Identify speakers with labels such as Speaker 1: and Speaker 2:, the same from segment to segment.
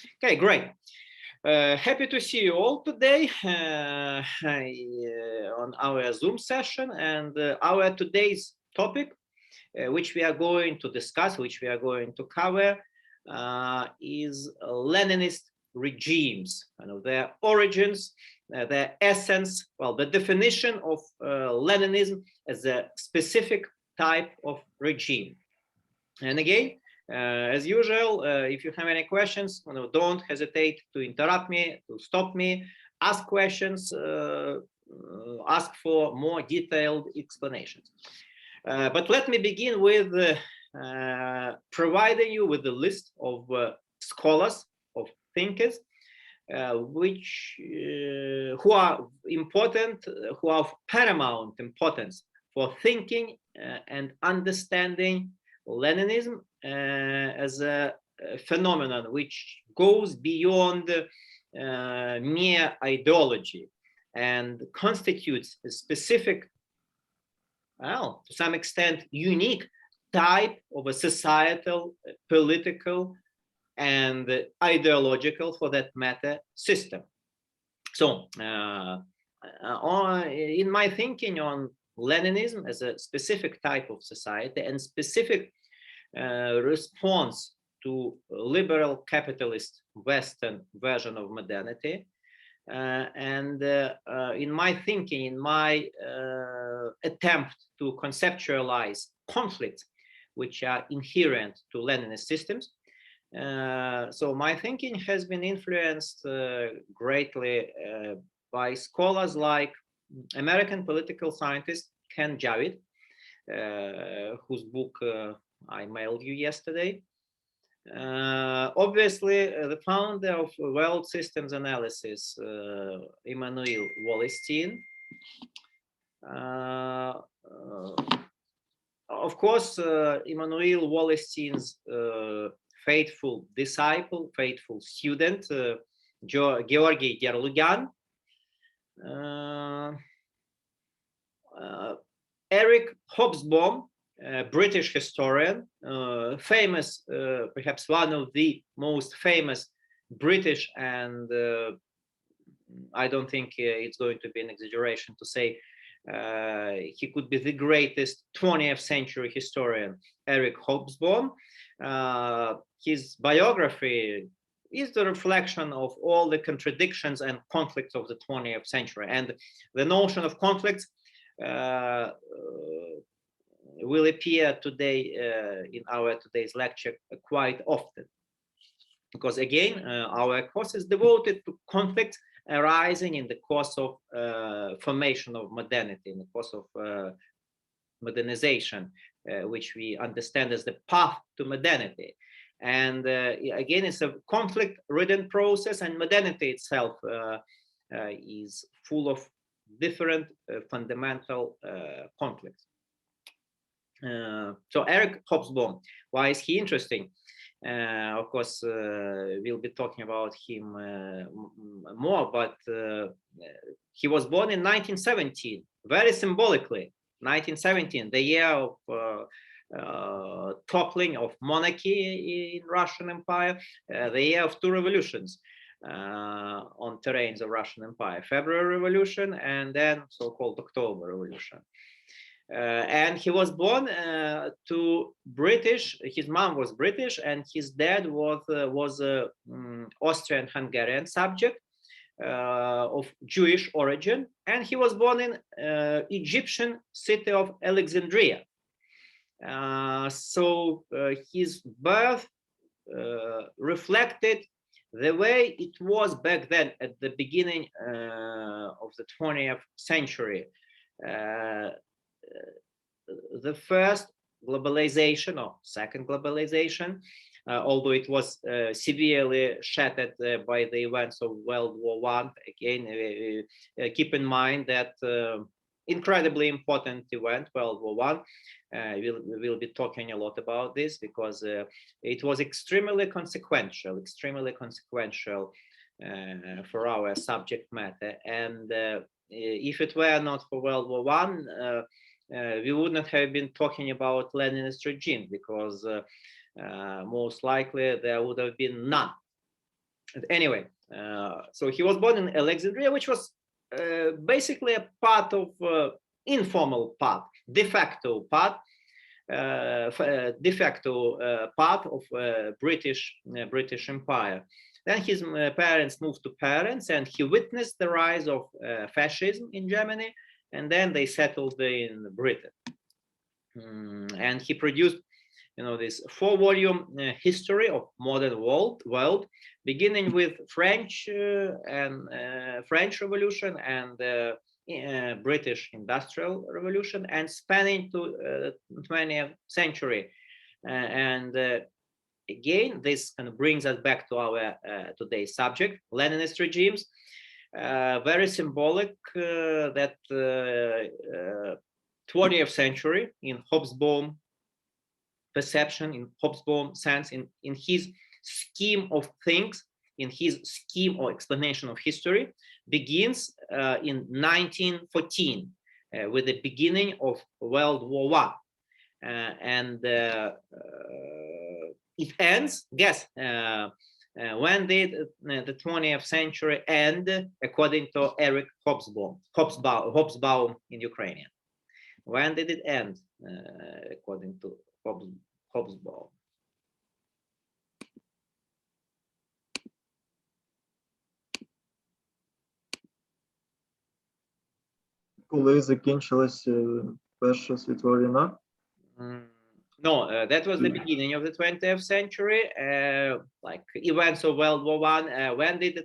Speaker 1: Okay, great. Happy to see you all today on our Zoom session, and our today's topic, which we are going to discuss, which we are going to cover, is Leninist regimes, their origins, their essence, well, the definition of Leninism as a specific type of regime. And again, as usual, if you have any questions, don't hesitate to interrupt me, to stop me, ask questions, ask for more detailed explanations. But let me begin with providing you with a list of scholars, of thinkers, who are important, who are of paramount importance for thinking and understanding Leninism as a phenomenon which goes beyond mere ideology and constitutes a specific, well, to some extent, unique type of a societal, political, and ideological, for that matter, system. So, in my thinking on Leninism as a specific type of society and specific response to liberal capitalist Western version of modernity, and in my thinking, in my attempt to conceptualize conflicts which are inherent to Leninist systems, so my thinking has been influenced greatly by scholars like American political scientist Ken Javid, whose book I mailed you yesterday. Obviously, the founder of world systems analysis, Immanuel Wallerstein. Of course, Immanuel Wallerstein's faithful disciple, faithful student, Georgy Gerlugyan. Eric Hobsbawm, British historian, famous, perhaps one of the most famous British, and I don't think it's going to be an exaggeration to say he could be the greatest 20th century historian, Eric Hobsbawm. His biography is the reflection of all the contradictions and conflicts of the 20th century. And the notion of conflicts will appear today in our today's lecture quite often. Because again, our course is devoted to conflicts arising in the course of formation of modernity, in the course of modernization, which we understand as the path to modernity. And again, it's a conflict-ridden process, and modernity itself is full of different fundamental conflicts. So Eric Hobsbawm, why is he interesting? Of course, we'll be talking about him more, but he was born in 1917, very symbolically, 1917, the year of toppling of monarchy in Russian Empire, the year of two revolutions on terrains of Russian Empire, February Revolution and then so-called October Revolution. And he was born to British. His mom was British, and his dad was Austrian-Hungarian subject of Jewish origin, and he was born in Egyptian city of Alexandria. So his birth reflected the way it was back then at the beginning of the 20th century. The first globalization or second globalization, although it was severely shattered by the events of World War I. Again, keep in mind that incredibly important event, World War I. We'll be talking a lot about this because it was extremely consequential for our subject matter. And if it were not for World War I, we would not have been talking about Leninist regime, because most likely there would have been none. Anyway, so he was born in Alexandria, which was basically a part of informal part, de facto part of British Empire. Then his parents moved to Paris, and he witnessed the rise of fascism in Germany, and then they settled in Britain. And he produced, this 4-volume history of modern world, beginning with French Revolution and British Industrial Revolution, and spanning to 20th century. Again, this kind of brings us back to our today's subject, Leninist regimes. Very symbolic that 20th century, in Hobsbawm perception, in Hobsbawm sense, in his scheme of things, in his scheme or explanation of history, begins in 1914 with the beginning of World War I. And it ends, guess, when did the 20th century end, according to Eric Hobsbawm in Ukrainian? When did it end, according to Hobsbawm?
Speaker 2: Коли закінчилась Перша світова війна?
Speaker 1: No, that was the beginning of the 20th century, like events of World War I. When did the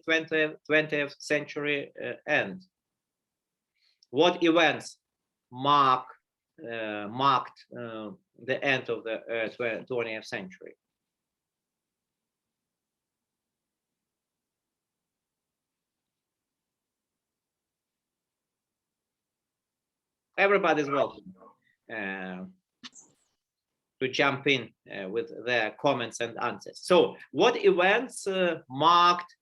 Speaker 1: 20th century end? What events marked the end of the 20th century? Everybody's welcome to jump in with their comments and answers. So, what events marked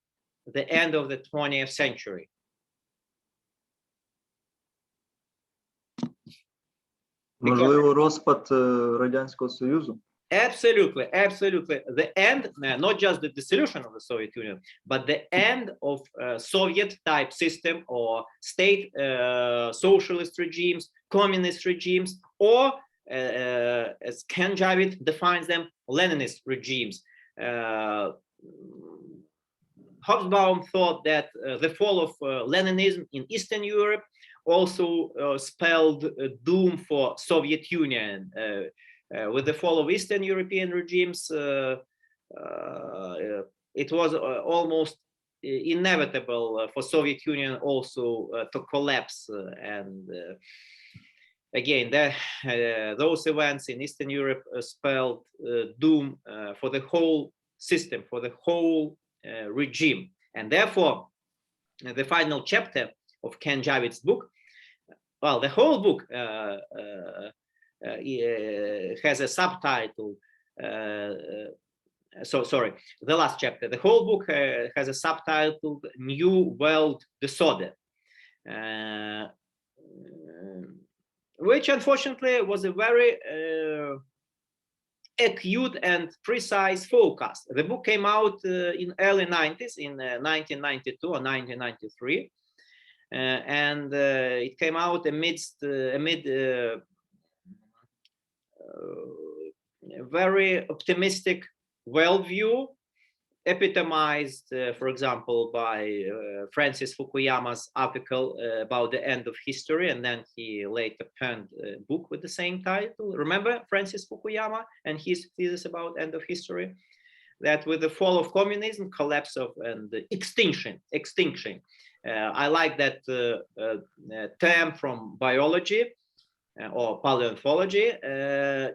Speaker 1: the end of the 20th century?
Speaker 2: Можливо, розпад Радянського Союзу?
Speaker 1: Absolutely, absolutely. The end, not just the dissolution of the Soviet Union, but the end of Soviet type system or state socialist regimes, communist regimes, or as Ken Javid defines them, Leninist regimes. Hobsbawm thought that the fall of Leninism in Eastern Europe also spelled doom for Soviet Union. With the fall of Eastern European regimes, it was almost inevitable for Soviet Union also to collapse. And again, those events in Eastern Europe spelled doom for the whole system, for the whole regime. And therefore, the final chapter of Ken Javid's book, well, the whole book has a subtitle. The last chapter. The whole book has a subtitle: New World Disorder, which unfortunately was a very acute and precise forecast. The book came out in early 90s, in 1992 or 1993, and it came out amid very optimistic worldview, epitomized, for example, by Francis Fukuyama's article about the end of history, and then he later penned a book with the same title. Remember Francis Fukuyama and his thesis about end of history? That with the fall of communism, collapse of and extinction. I like that term from biology or paleontology,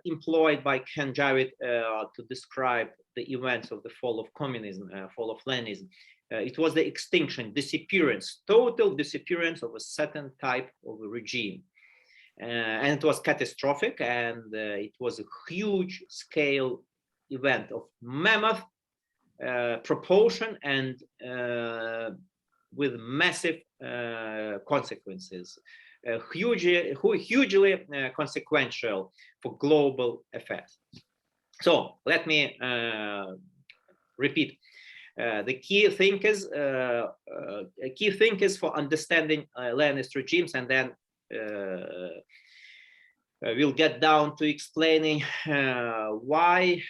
Speaker 1: employed by Ken Javid to describe the events of the fall of communism, fall of Leninism. It was the extinction, disappearance, total disappearance of a certain type of a regime. And it was catastrophic, and it was a huge scale event of mammoth proportion and with massive consequences. Hugely consequential for global affairs. So let me repeat. The key thinkers for understanding Leninist regimes, and then we'll get down to explaining why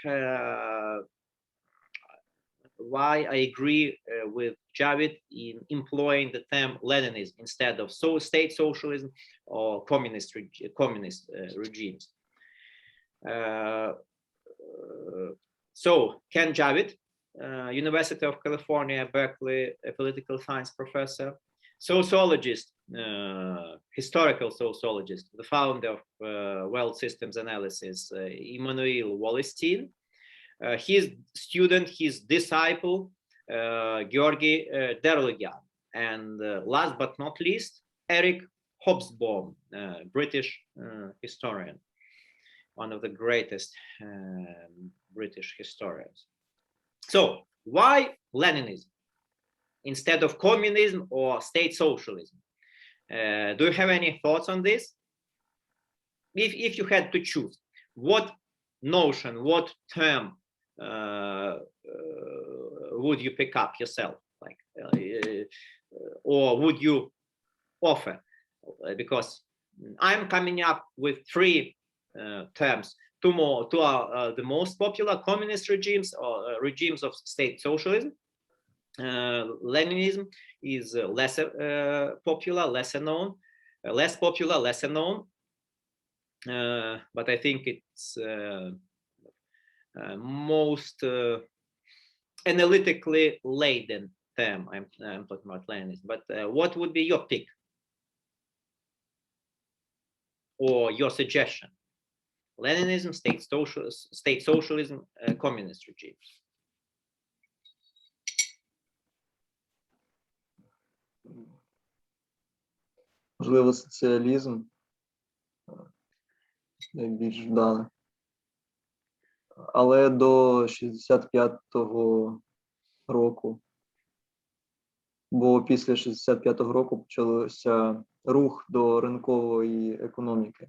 Speaker 1: I agree with Javid in employing the term Leninism instead of state socialism or communist regimes. So Ken Javid, University of California, Berkeley, a political science professor, sociologist, historical sociologist, the founder of World Systems Analysis, Immanuel Wallerstein. His student, his disciple, Georgy Derligyan, and last but not least, Eric Hobsbawm, British historian, one of the greatest British historians. So why Leninism instead of communism or state socialism? Do you have any thoughts on this? If you had to choose, what notion, what term would you pick up yourself, like, or would you offer? Because I'm coming up with three terms. Two are the most popular: communist regimes or regimes of state socialism. Leninism is lesser popular, lesser known, less popular, lesser known. But I think it's most analytically laden term. I'm talking about Leninism. But what would be your pick or your suggestion? Leninism, state socialism, communist regime.
Speaker 2: Можливо, соціалізм найбільш вдалий. Але до 65-го року, бо після 65-го року почався рух до ринкової економіки.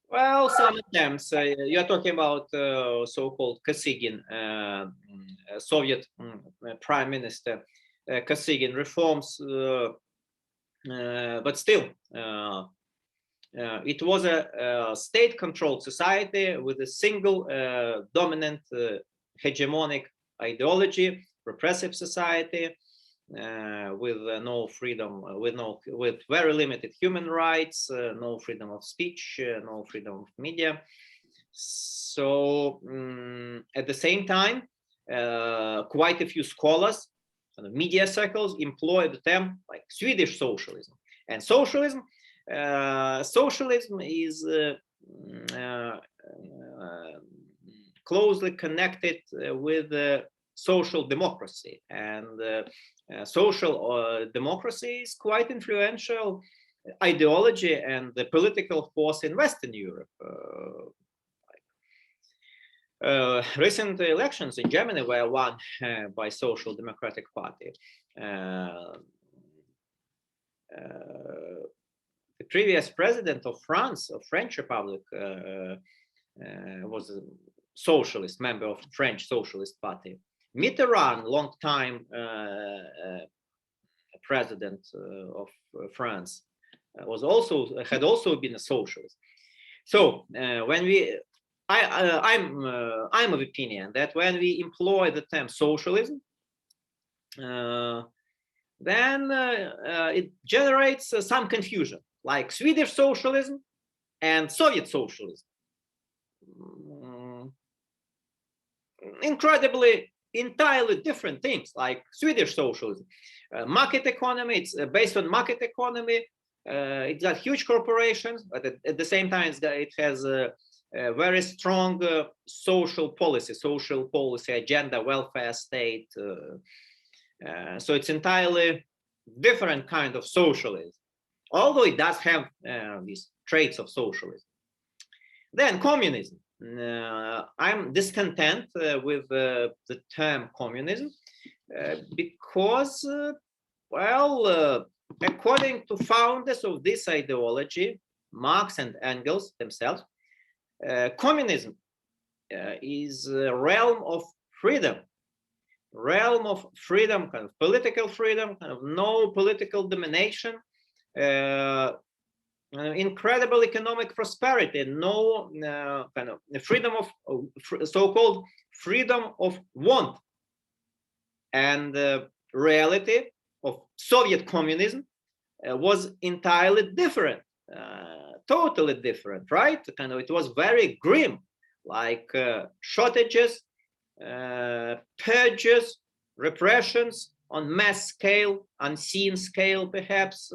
Speaker 1: Well, some attempts. You're talking about so-called Kosygin, Soviet Prime Minister Kosygin reforms, but still, it was a state-controlled society with a single dominant hegemonic ideology, repressive society, with no freedom, with very limited human rights, no freedom of speech, no freedom of media. So at the same time, quite a few scholars, media circles, employ the term like Swedish socialism. And socialism is closely connected with social democracy, and social democracy is quite influential ideology and the political force in Western Europe. Recent elections in Germany were won by Social Democratic Party. The previous president of France, of French Republic, was a socialist member of French Socialist Party. Mitterrand, long-time president of France, had also been a socialist. So when I'm of opinion that when we employ the term socialism, then it generates some confusion, like Swedish socialism and Soviet socialism. Entirely different things, like Swedish socialism. Market economy, it's based on market economy. It's got huge corporations, but at the same time, it has a very strong social policy agenda, welfare state. So it's entirely different kind of socialism, although it does have these traits of socialism. Then communism. I'm discontent with the term communism because, according to founders of this ideology, Marx and Engels themselves, communism is a realm of freedom. realm of freedom, kind of political freedom, kind of no political domination, incredible economic prosperity, no kind of freedom of so-called freedom of want, and the reality of Soviet communism was entirely different, totally different, right? Kind of, it was very grim, like shortages, purges, repressions on mass scale, unseen scale, perhaps,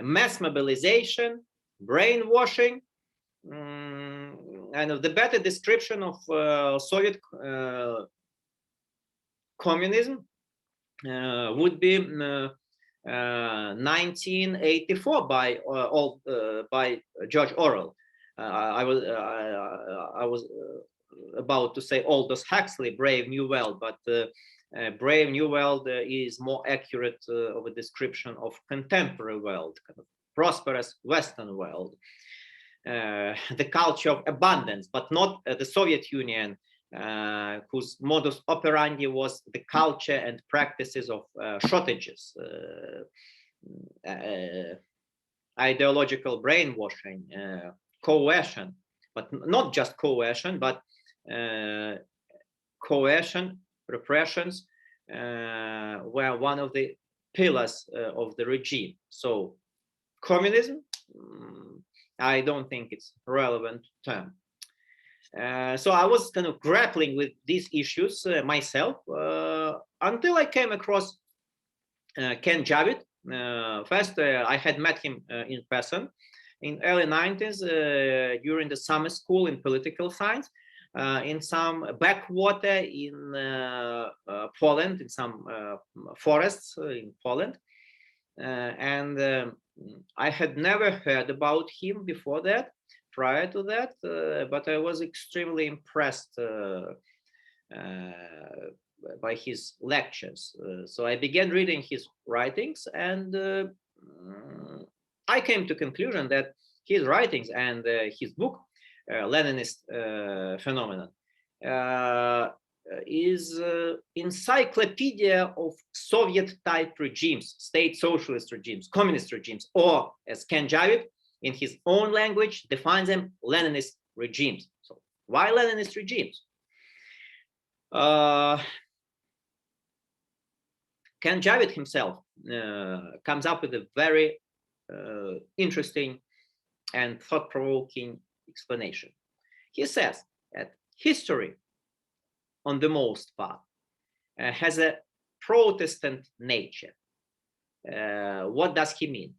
Speaker 1: mass mobilization, brainwashing, and the better description of Soviet communism would be 1984 by George Orwell. I was about to say Aldous Huxley, Brave New World, but Brave New World is more accurate of a description of contemporary world, kind of prosperous Western world, the culture of abundance, but not the Soviet Union, whose modus operandi was the culture and practices of shortages, ideological brainwashing, coercion, but not just coercion, but coercion, repressions were one of the pillars of the regime. So communism, I don't think it's a relevant term. So I was kind of grappling with these issues myself until I came across Ken Javid. First, I had met him in person in early 90s during the summer school in political science in some backwater in Poland, in some forests in Poland. And I had never heard about him before that, prior to that, but I was extremely impressed by his lectures. So I began reading his writings, and I came to conclusion that his writings and his book, Leninist Phenomenon, is encyclopedia of Soviet-type regimes, state socialist regimes, communist regimes, or as Ken Javid, in his own language, defines them Leninist regimes. So why Leninist regimes? Ken Javid himself comes up with a very interesting and thought-provoking explanation. He says that history, on the most part, has a Protestant nature. What does he mean?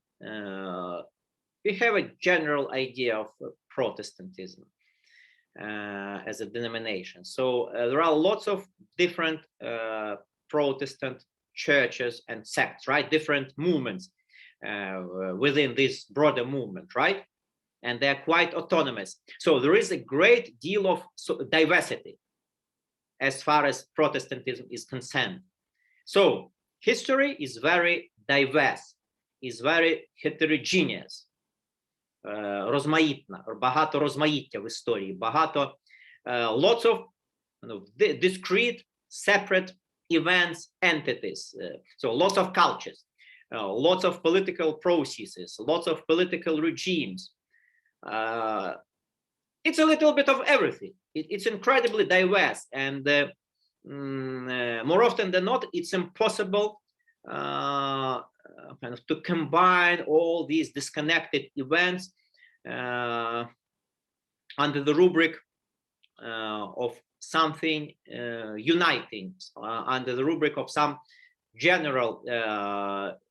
Speaker 1: We have a general idea of Protestantism as a denomination. So there are lots of different Protestant churches and sects, right? Different movements within this broader movement, right? And they're quite autonomous. So there is a great deal of diversity as far as Protestantism is concerned. So history is very diverse, is very heterogeneous. Розмаїтна, багато розмаїття в історії, багато, lots of discrete, separate events, entities, so lots of cultures, lots of political processes, lots of political regimes. It's a little bit of everything. It's incredibly diverse, and more often than not, it's impossible kind of to combine all these disconnected events under the rubric of something uniting, under the rubric of some general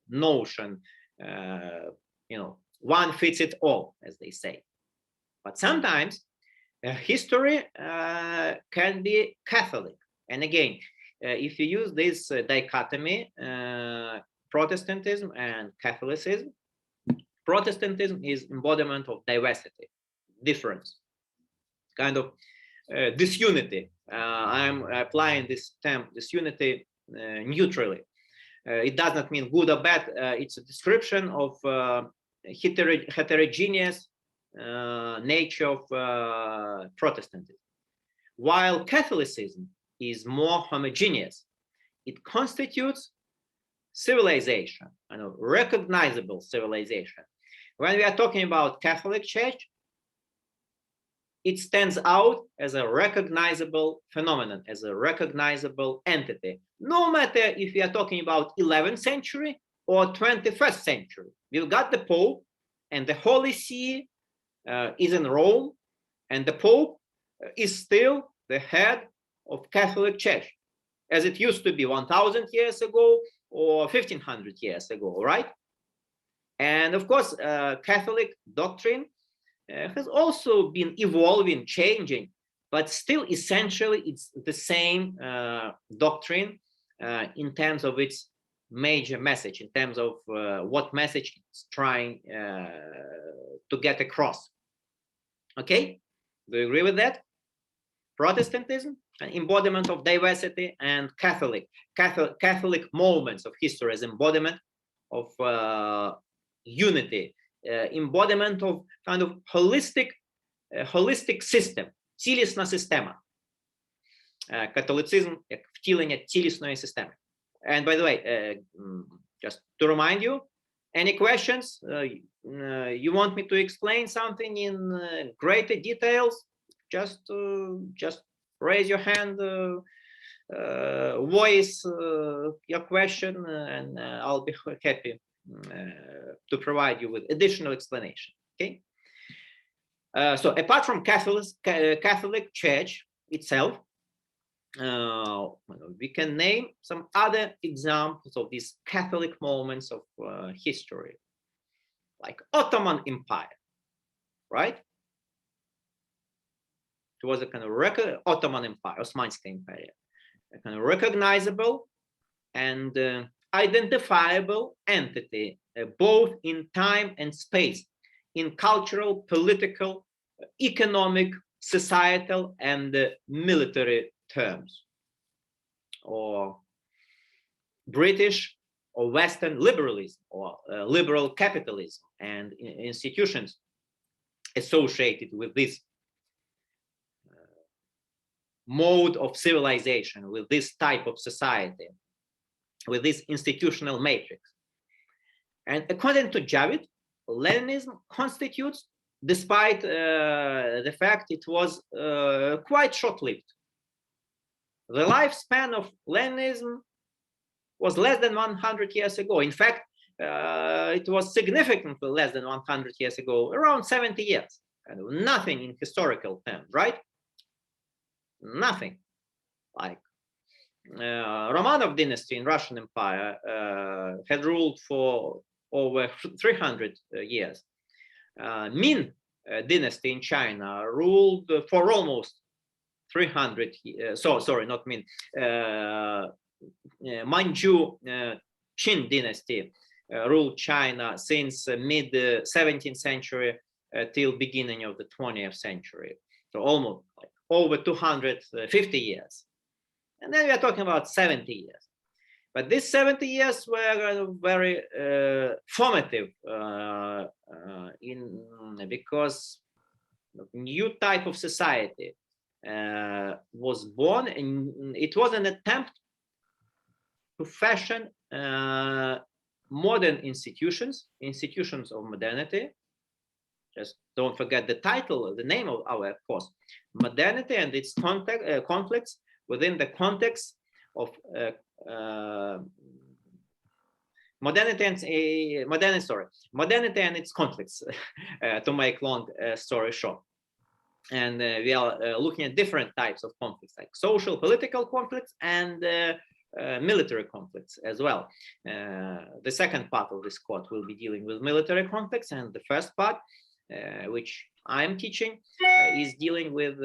Speaker 1: notion, one fits it all, as they say. But sometimes history can be Catholic. And again, if you use this dichotomy, Protestantism and Catholicism, Protestantism is embodiment of diversity, difference, kind of disunity. I'm applying this term disunity neutrally. It does not mean good or bad. It's a description of heterogeneous nature of Protestantism. while Catholicism is more homogeneous. It constitutes civilization, recognizable civilization. When we are talking about Catholic Church, it stands out as a recognizable phenomenon, as a recognizable entity. No matter if we are talking about 11th century or 21st century, we've got the Pope, and the Holy See is in Rome, and the Pope is still the head of Catholic Church, as it used to be 1,000 years ago or 1,500 years ago, right? And of course, Catholic doctrine has also been evolving, changing, but still essentially it's the same doctrine in terms of its major message, in terms of what message it's trying to get across. Okay, do you agree with that? Protestantism, an embodiment of diversity, and Catholic moments of history as embodiment of unity, embodiment of kind of holistic system, цілісна система. Католицизм як втілення цілісної системи. And by the way, just to remind you, any questions? You want me to explain something in greater details? Just raise your hand, voice your question, and I'll be happy to provide you with additional explanation. Okay. So apart from Catholic Church itself, we can name some other examples of these Catholic moments of history, like Ottoman Empire, right? It was a kind of Ottoman Empire, Osmanska Empire, a kind of recognizable and identifiable entity, both in time and space, in cultural, political, economic, societal, and military terms, or British or Western liberalism, or liberal capitalism, and institutions associated with this mode of civilization, with this type of society, with this institutional matrix. And according to Javid, Leninism constitutes, despite the fact it was quite short-lived. The lifespan of Leninism was less than 100 years ago. In fact, it was significantly less than 100 years ago, around 70 years. And nothing in historical terms, right? Nothing. Like Romanov dynasty in Russian Empire had ruled for over 300 years. Min dynasty in China ruled for almost 300 sorry, not Min. Manchu Qin dynasty ruled China since mid 17th century till beginning of the 20th century. So almost like over 250 years. And then we are talking about 70 years. But these 70 years were very formative because a new type of society was born, and it was an attempt to fashion modern institutions of modernity. Just don't forget the title, the name of our course, Modernity and its conflicts within the context of modernity and its conflicts, to make long story short. And we are looking at different types of conflicts, like social, political conflicts, and military conflicts as well. The second part of this course will be dealing with military conflicts, and the first part, which I am teaching, is dealing with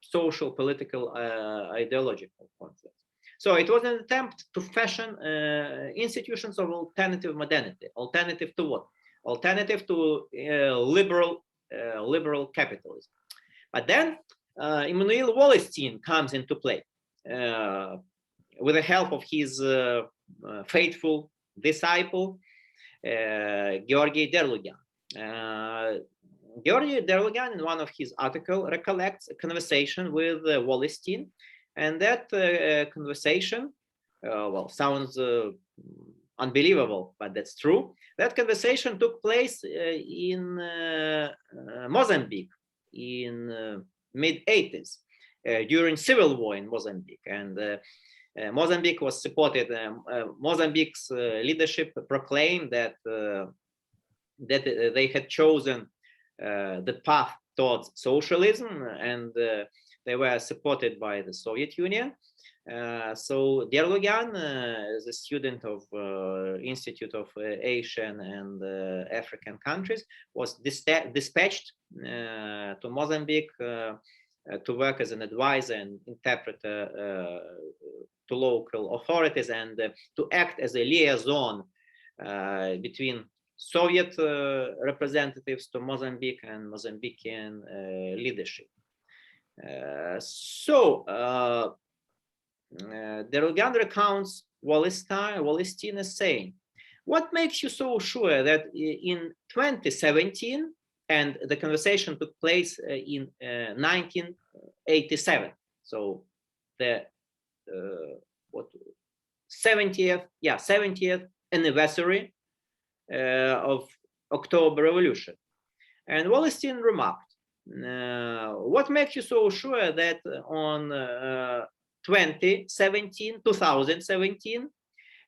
Speaker 1: social, political, ideological conflicts. So it was an attempt to fashion institutions of alternative modernity. Alternative to what? Alternative to liberal capitalism. But then Immanuel Wallerstein comes into play with the help of his faithful disciple, Georgy Derlugyan. Georgy Derogyan, in one of his articles, recollects a conversation with Wallerstein, and that conversation, well, sounds unbelievable, but that's true. That conversation took place in Mozambique in mid-80s during civil war in Mozambique, and Mozambique was supported. Mozambique's leadership proclaimed that they had chosen the path towards socialism, and they were supported by the Soviet Union. So Derogyan, as a student of Institute of Asian and African countries, was dispatched to Mozambique to work as an advisor and interpreter to local authorities, and to act as a liaison between Soviet representatives to Mozambique and Mozambican leadership. Derogyan recounts Wallerstein as saying, "What makes you so sure that in 2017, and the conversation took place in 1987, so the 70th anniversary of October Revolution?" And Wallerstein remarked, "What makes you so sure that on 2017,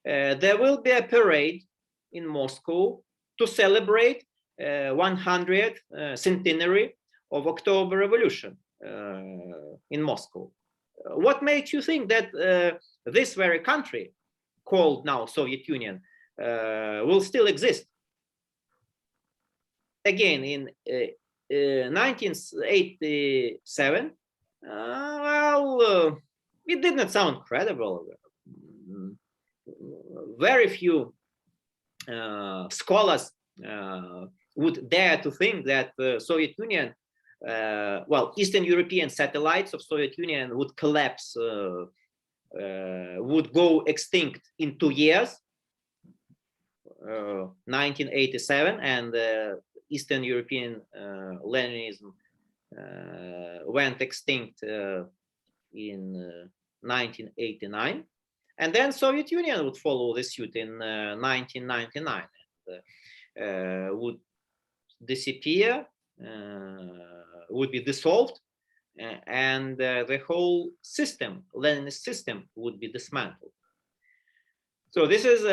Speaker 1: there will be a parade in Moscow to celebrate 100th centenary of October Revolution in Moscow? What makes you think that this very country, called now Soviet Union, will still exist?" Again, in 1987, it did not sound credible. Very few scholars would dare to think that the Soviet Union, Eastern European satellites of Soviet Union would collapse, would go extinct in 2 years, 1987, and Eastern European Leninism went extinct in 1989, and then Soviet Union would follow the suit in 1999, and would disappear, would be dissolved, and the whole system, Leninist system, would be dismantled. So this is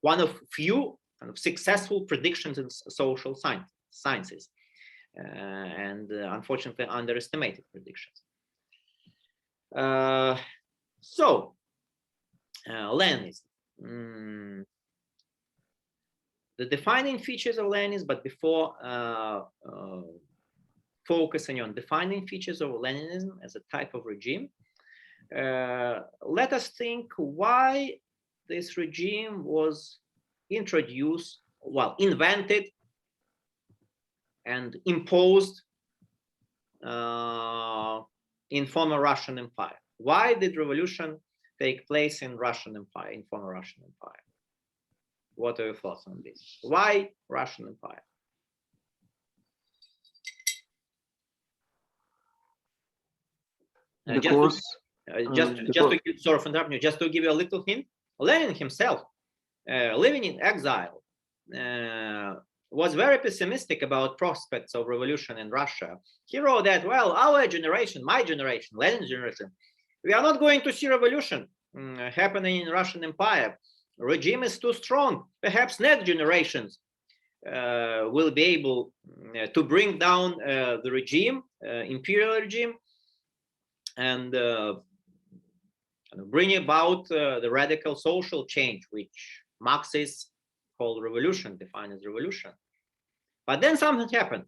Speaker 1: one of few kind of successful predictions in social sciences, and unfortunately underestimated predictions. Leninism. The defining features of Leninism, but before focusing on defining features of Leninism as a type of regime, let us think why this regime was invented and imposed in former Russian Empire. Why did revolution take place in Russian Empire, in former Russian Empire? What are your thoughts on this? Why Russian Empire? Just to give you a little hint, Lenin himself, living in exile, was very pessimistic about prospects of revolution in Russia. He wrote that, well, our generation, my generation, Lenin's generation, we are not going to see revolution happening in Russian Empire. Regime is too strong. Perhaps next generations will be able to bring down the regime, imperial regime, and bring about the radical social change, which Marxists call revolution, define as revolution. But then something happened.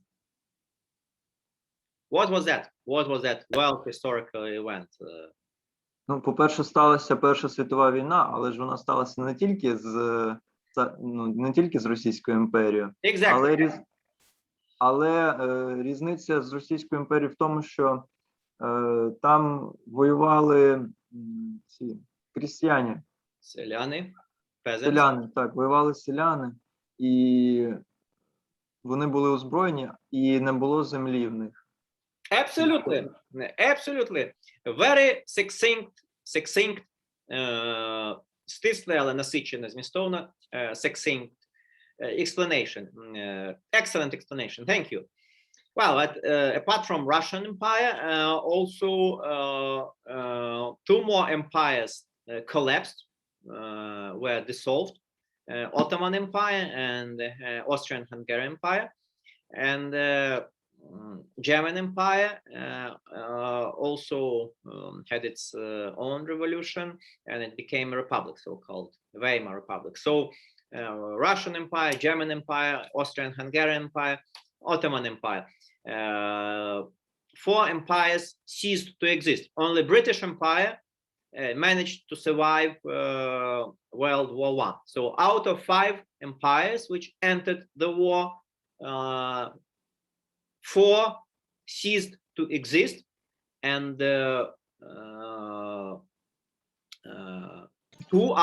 Speaker 1: What was that? What was that wild historical event?
Speaker 2: Ну, по-перше, сталася Перша світова війна, але ж вона сталася не тільки з Російською імперією.
Speaker 1: Exactly.
Speaker 2: Але різниця з Російською імперією в тому, що там воювали ці крістяни.
Speaker 1: Селяни.
Speaker 2: Селяни, так, воювали селяни. І вони були озброєні і не було землі в них.
Speaker 1: Absolutely, absolutely. Very succinct, стисле, але насичене, змістовно, succinct explanation. Excellent explanation. Thank you. Well, apart from Russian Empire, also two more empires collapsed, were dissolved. Ottoman Empire and Austrian-Hungarian Empire, and German Empire also had its own revolution, and it became a republic, so-called Weimar Republic. So Russian Empire, German Empire, Austrian-Hungarian Empire, Ottoman Empire. Four empires ceased to exist. Only British Empire managed to survive World War I. So out of 5 empires which entered the war, 4 ceased to exist, and 2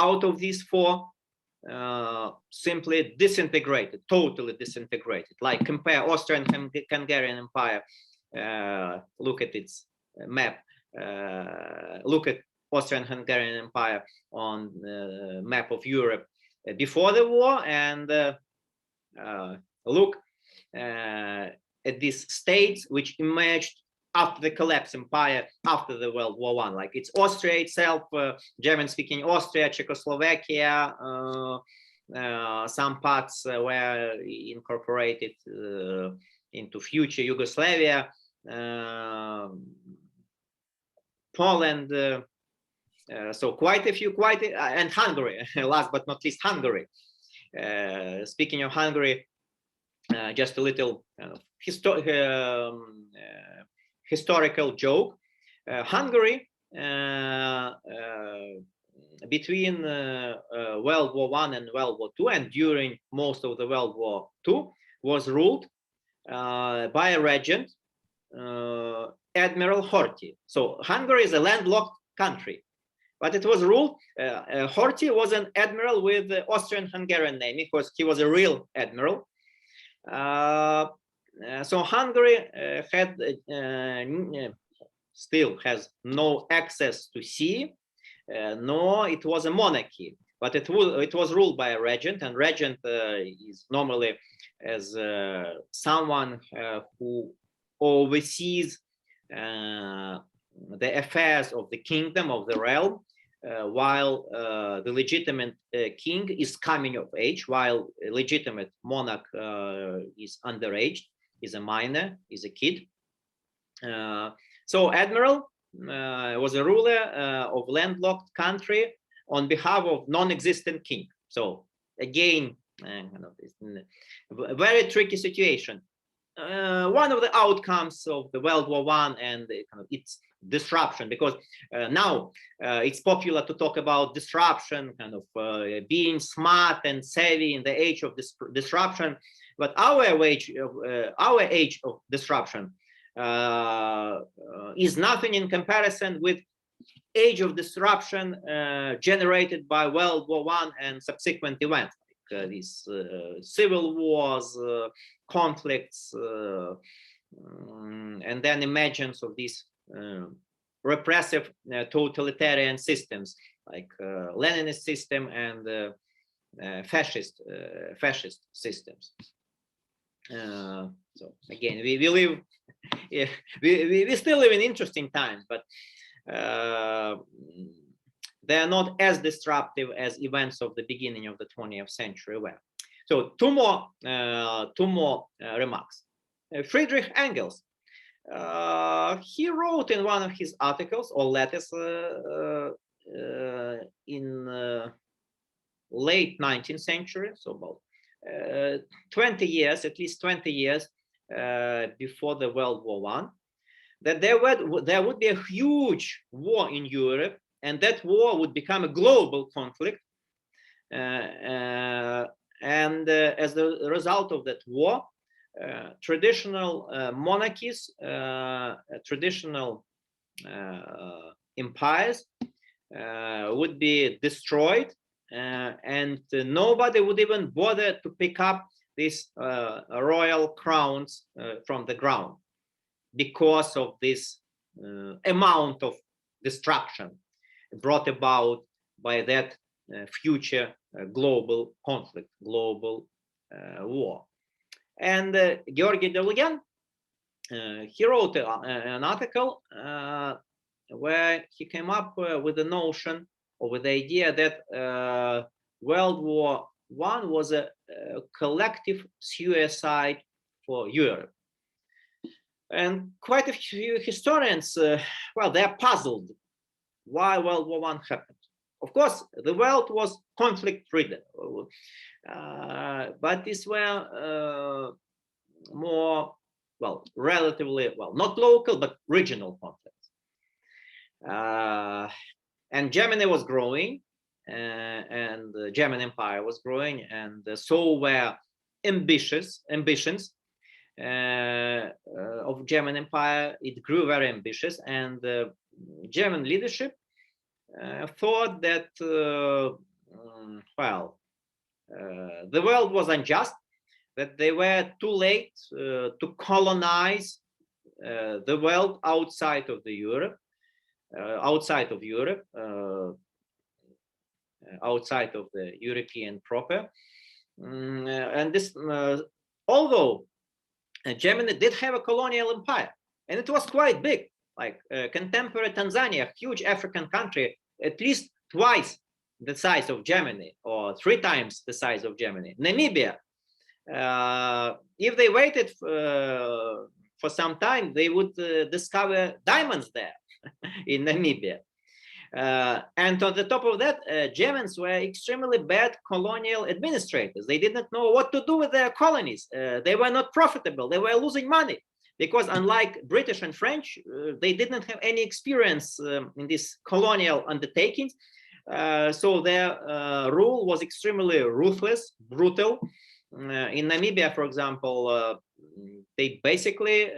Speaker 1: out of these 4 simply disintegrated, totally disintegrated. Like compare Austrian-Hungarian Empire, look at its map, look at Austrian-Hungarian Empire on the map of Europe before the war, and look at these states which emerged after the collapse empire, after the World War I. Like it's Austria itself, German-speaking Austria, Czechoslovakia, some parts were incorporated into future Yugoslavia, Poland, so quite a few, and Hungary, last but not least Hungary. Speaking of Hungary, just a little historical joke. Hungary, between World War I and World War II, and during most of the World War II, was ruled by a regent, Admiral Horthy. So Hungary is a landlocked country, but it was ruled, Horthy was an admiral with the Austrian-Hungarian name, because he was a real admiral. So Hungary had still has no access to sea, nor it was a monarchy, but it was ruled by a regent, and regent is normally as someone who oversees the affairs of the kingdom, of the realm, while the legitimate king is coming of age, while a legitimate monarch is underage, is a minor, is a kid. So Admiral was a ruler of landlocked country on behalf of non-existent king. So again, a very tricky situation. One of the outcomes of the World War I and its disruption, because now it's popular to talk about disruption, being smart and savvy in the age of disruption, but our age of disruption is nothing in comparison with age of disruption generated by World War I and subsequent events, like these civil wars, conflicts, and then emergence of these repressive totalitarian systems like Leninist system and fascist systems. So again, we live, we still live in interesting times, but they are not as disruptive as events of the beginning of the 20th century were. So two more remarks. Friedrich Engels, he wrote in one of his articles or letters in late 19th century, so about 20 years, at least 20 years before the World War I, that there would be a huge war in Europe, and that war would become a global conflict. And as the result of that war, traditional monarchies, traditional empires would be destroyed, and nobody would even bother to pick up these royal crowns from the ground because of this amount of destruction brought about by that future global conflict, global war. And Georgy Derlogyan, he wrote an article where he came up with the notion or with the idea that World War I was a collective suicide for Europe. And quite a few historians, well, they're puzzled why World War I happened. Of course, the world was conflict-ridden, but these were more, well, relatively, well, not local, but regional conflicts. And Germany was growing, and the German Empire was growing, and so were ambitions of German Empire. It grew very ambitious, and German leadership thought that, well, the world was unjust, that they were too late to colonize the world outside of Europe, outside of the European proper. And this, although Germany did have a colonial empire, and it was quite big, like contemporary Tanzania, a huge African country, at least twice the size of Germany, or 3 times the size of Germany. Namibia, if they waited for some time, they would discover diamonds there in Namibia. And on the top of that, Germans were extremely bad colonial administrators. They didn't know what to do with their colonies. They were not profitable. They were losing money because, unlike British and French, they didn't have any experience in these colonial undertakings. So their rule was extremely ruthless, brutal. In Namibia, for example, they basically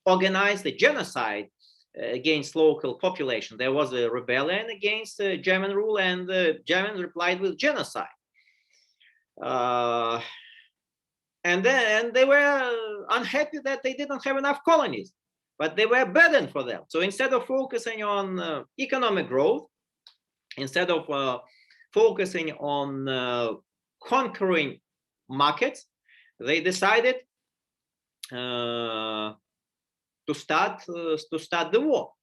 Speaker 1: organized a genocide against local population. There was a rebellion against German rule, and the Germans replied with genocide. And they were unhappy that they didn't have enough colonies, but they were a burden for them. So instead of focusing on economic growth, instead of focusing on conquering markets, they decided to start the war,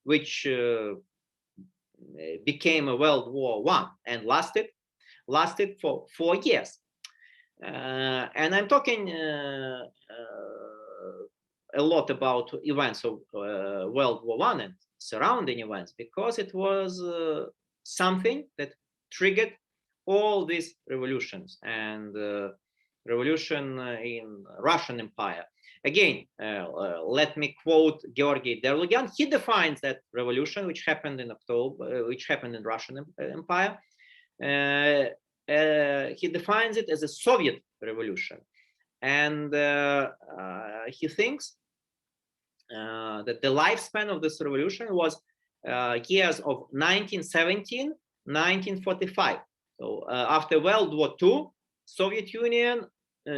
Speaker 1: which became a World War I and lasted for 4 years. And I'm talking a lot about events of World War I and surrounding events, because it was something that triggered all these revolutions, and revolution in Russian Empire. Again, let me quote Georgy Derlogyan. He defines that revolution, which happened in October, which happened in Russian Empire. He defines it as a Soviet revolution, and he thinks that the lifespan of this revolution was years of 1917, 1945. So after World War II, Soviet Union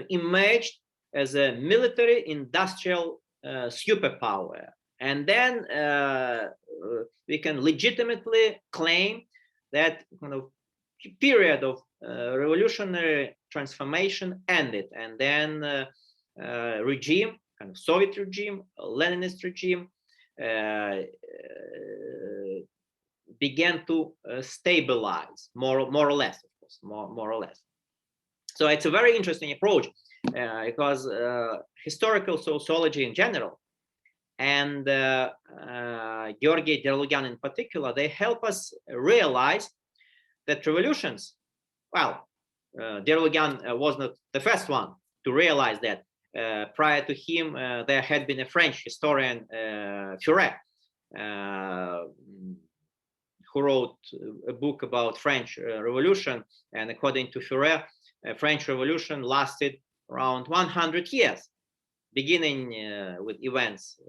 Speaker 1: emerged as a military industrial superpower. And then we can legitimately claim that kind of period of revolutionary transformation ended. And then regime, kind of Soviet regime, Leninist regime, began to stabilize, more or less, of course, more or less. So it's a very interesting approach because historical sociology in general, and Georgy Derlogyan in particular, they help us realize that revolutions, well, Derlogyan was not the first one to realize that. Prior to him, there had been a French historian, Furet, who wrote a book about French Revolution, and according to Furet, French Revolution lasted around 100 years, beginning with events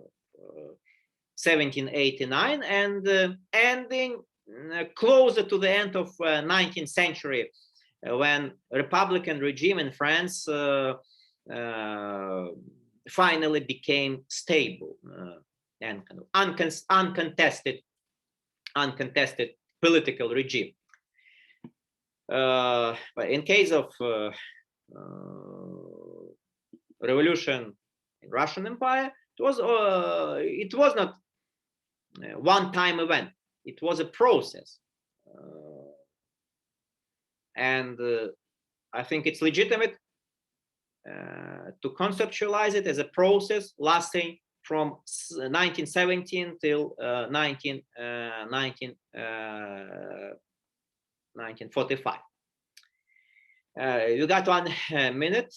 Speaker 1: 1789 and ending closer to the end of 19th century when Republican regime in France finally became stable and kind of uncontested political regime. But in case of revolution in Russian Empire, it was not a one-time event. It was a process, and I think it's legitimate to conceptualize it as a process lasting from 1917 till 1945. You got 1 minute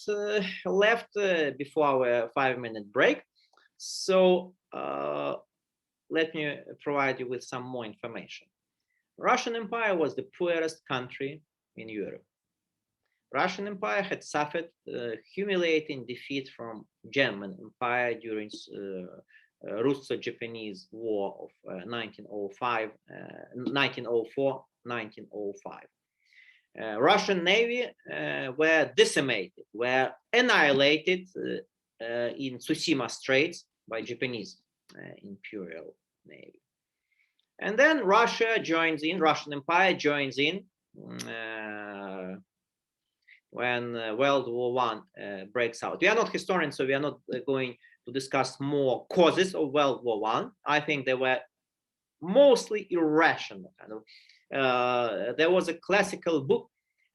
Speaker 1: left before our 5-minute break. So let me provide you with some more information. Russian Empire was the poorest country in Europe. Russian Empire had suffered humiliating defeat from German Empire during Russo-Japanese War of 1904-1905. Russian Navy were decimated, were annihilated in Tsushima Straits by Japanese Imperial Navy. And then Russia joins in, Russian Empire joins in when World War I breaks out. We are not historians, so we are not going to discuss more causes of World War I. I think they were mostly irrational. There was a classical book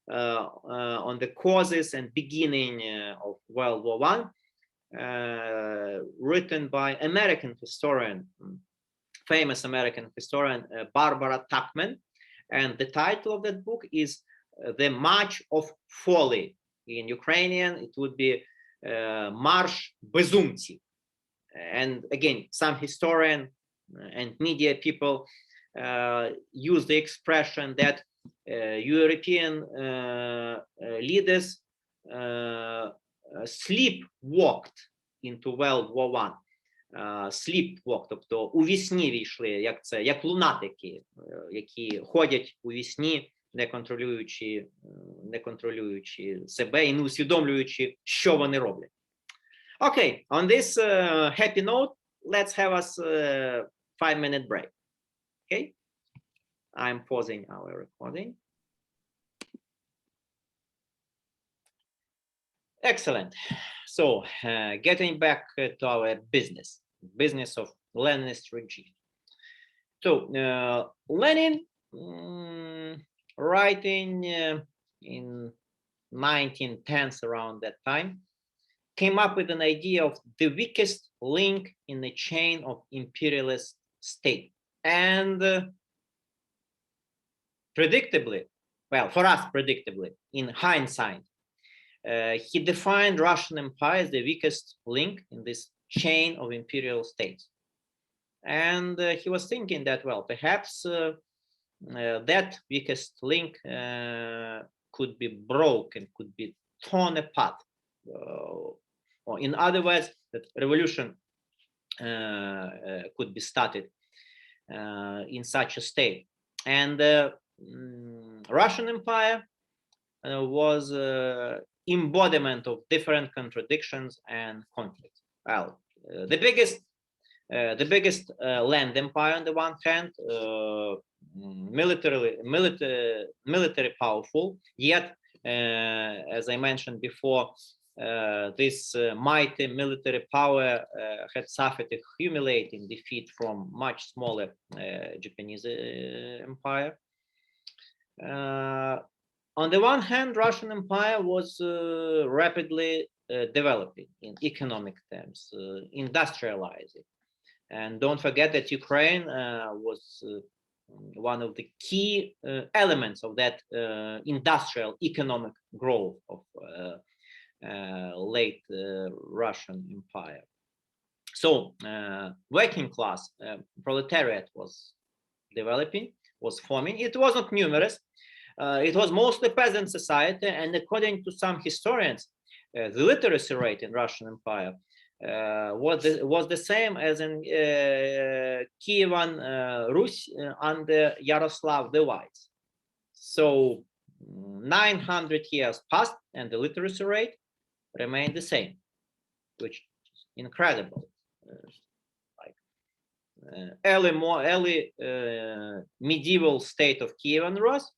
Speaker 1: on the causes and beginning of World War I, written by American historian, famous American historian Barbara Tuchman, and the title of that book is The March of Folly. In Ukrainian, it would be Marш Безумців. And again, some historian and media people use the expression that European leaders sleepwalked into World War I. Sleepwalk, тобто у вісні війшли, як лунатики, які ходять у вісні, не контролюючи себе і не усвідомлюючи, що вони роблять. Okay, on this happy note, let's have us a 5-minute break. Okay, I'm pausing our recording. Excellent. So, getting back to our business of Leninist regime. So, Lenin, writing in 1910s, around that time, came up with an idea of the weakest link in the chain of imperialist state. And predictably, well, for us, predictably, in hindsight, he defined Russian Empire as the weakest link in this chain of imperial states. And he was thinking that, well, perhaps that weakest link could be broken, could be torn apart. Or in other words, that revolution could be started in such a state. And Russian Empire was embodiment of different contradictions and conflicts. Well, the biggest land empire on the one hand, military powerful, yet as I mentioned before, this mighty military power had suffered a humiliating defeat from much smaller Japanese empire. On the one hand, Russian Empire was rapidly developing in economic terms, industrializing. And don't forget that Ukraine was one of the key elements of that industrial economic growth of late Russian Empire. So working class proletariat was developing, was forming. It was not numerous. It was mostly peasant society, and according to some historians, the literacy rate in Russian Empire was the same as in Kievan Rus under Yaroslav the Wise. So 900 years passed and the literacy rate remained the same, which is incredible. Early medieval state of Kievan Rus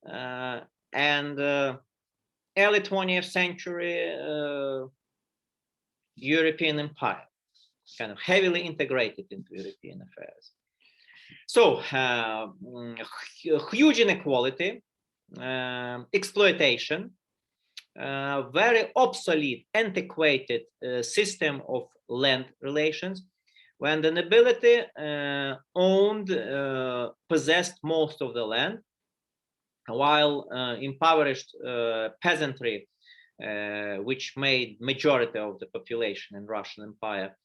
Speaker 1: and early 20th century European empire, kind of heavily integrated into European affairs. So huge inequality, exploitation, very obsolete, antiquated system of land relations, when the nobility owned, possessed most of the land, while impoverished peasantry, which made majority of the population in Russian Empire,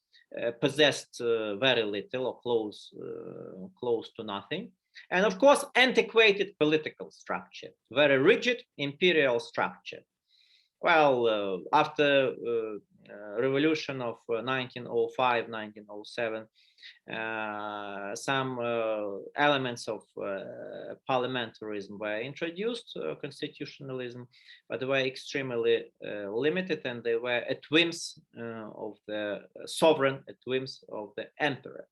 Speaker 1: possessed very little or close to nothing. And of course, antiquated political structure, very rigid imperial structure. Well, after revolution of 1905, 1907, some elements of parliamentarism were introduced, constitutionalism, but they were extremely limited, and they were at whims of the sovereign, at whims of the emperor.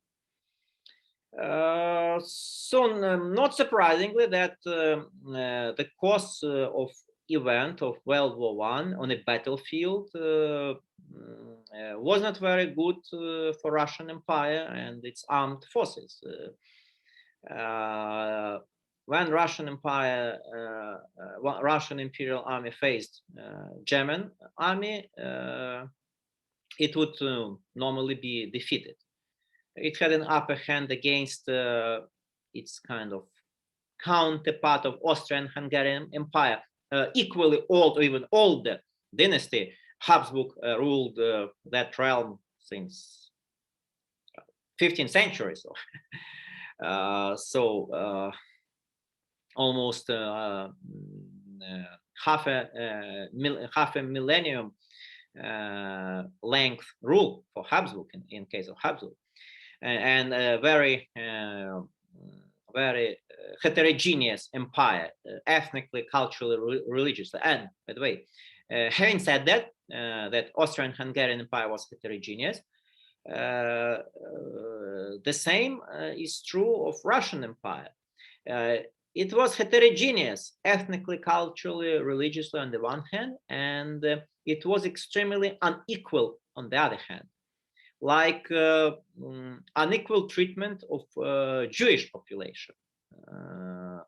Speaker 1: So not surprisingly that the course of event of World War I on a battlefield was not very good for Russian Empire and its armed forces. When Russian Empire, Russian Imperial Army faced German army, it would normally be defeated. It had an upper hand against its kind of counterpart of Austrian-Hungarian Empire, equally old or even older dynasty. Habsburg ruled that realm since 15th century, so almost half a millennium length rule for Habsburg in case of Habsburg, and very heterogeneous empire, ethnically, culturally, religiously. And by the way, having said that, that Austrian-Hungarian Empire was heterogeneous, the same is true of Russian Empire. It was heterogeneous, ethnically, culturally, religiously on the one hand, and it was extremely unequal on the other hand, like unequal treatment of Jewish population,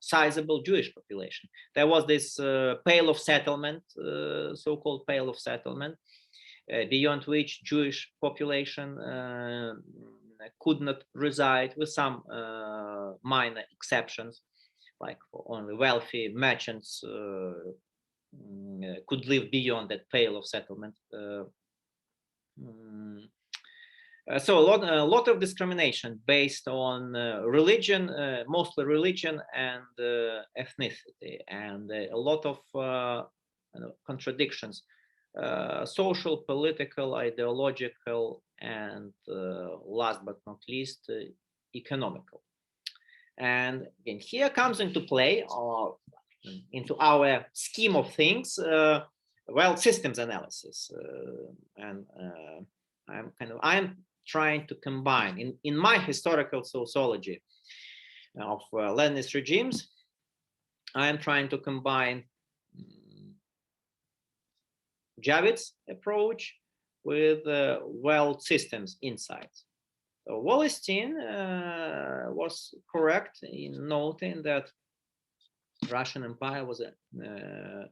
Speaker 1: sizable Jewish population. There was this Pale of Settlement, so-called Pale of Settlement, beyond which Jewish population could not reside, with some minor exceptions, like for only wealthy merchants could live beyond that Pale of Settlement. So a lot of discrimination based on religion, mostly religion and ethnicity, and a lot of contradictions, social, political, ideological, and last but not least, economical. And again, here comes into play, into our scheme of things, well, systems analysis, and I'm trying to combine in my historical sociology of Leninist regimes. I am trying to combine Javid's approach with world systems insights. So Wallerstein was correct in noting that Russian Empire was a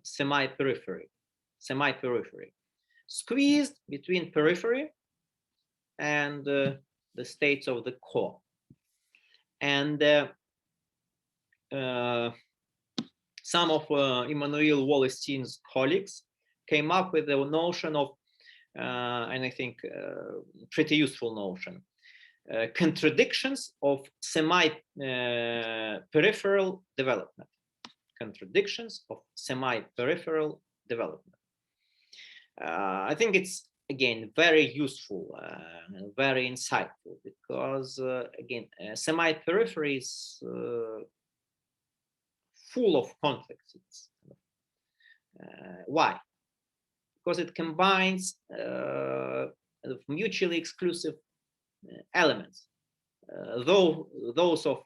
Speaker 1: semi-periphery, squeezed between periphery and the states of the core. And some of Immanuel Wallerstein's colleagues came up with the notion of, and I think pretty useful notion, contradictions of semi-peripheral development. Contradictions of semi-peripheral development. I think it's, again, very useful, very insightful, because again, semi-periphery is full of conflicts. Why? Because it combines mutually exclusive elements, those of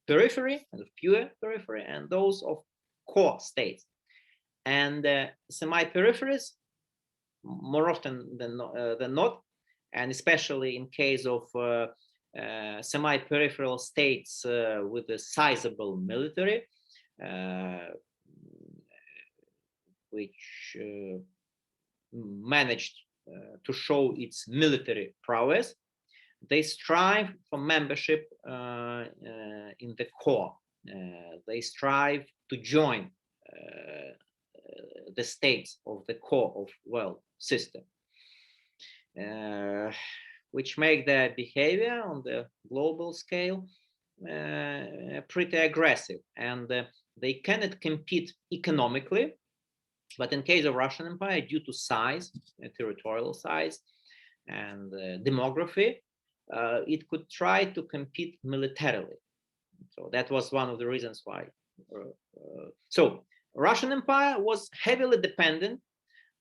Speaker 1: periphery, and of pure periphery, and those of core states. And semi-peripheries, more often than not, and especially in case of semi-peripheral states with a sizable military, which managed to show its military prowess, they strive for membership in the core. They strive to join the states of the core of world system, which make their behavior on the global scale pretty aggressive, and they cannot compete economically. But in case of Russian Empire, due to size, territorial size, and demography, it could try to compete militarily. So that was one of the reasons why. So Russian Empire was heavily dependent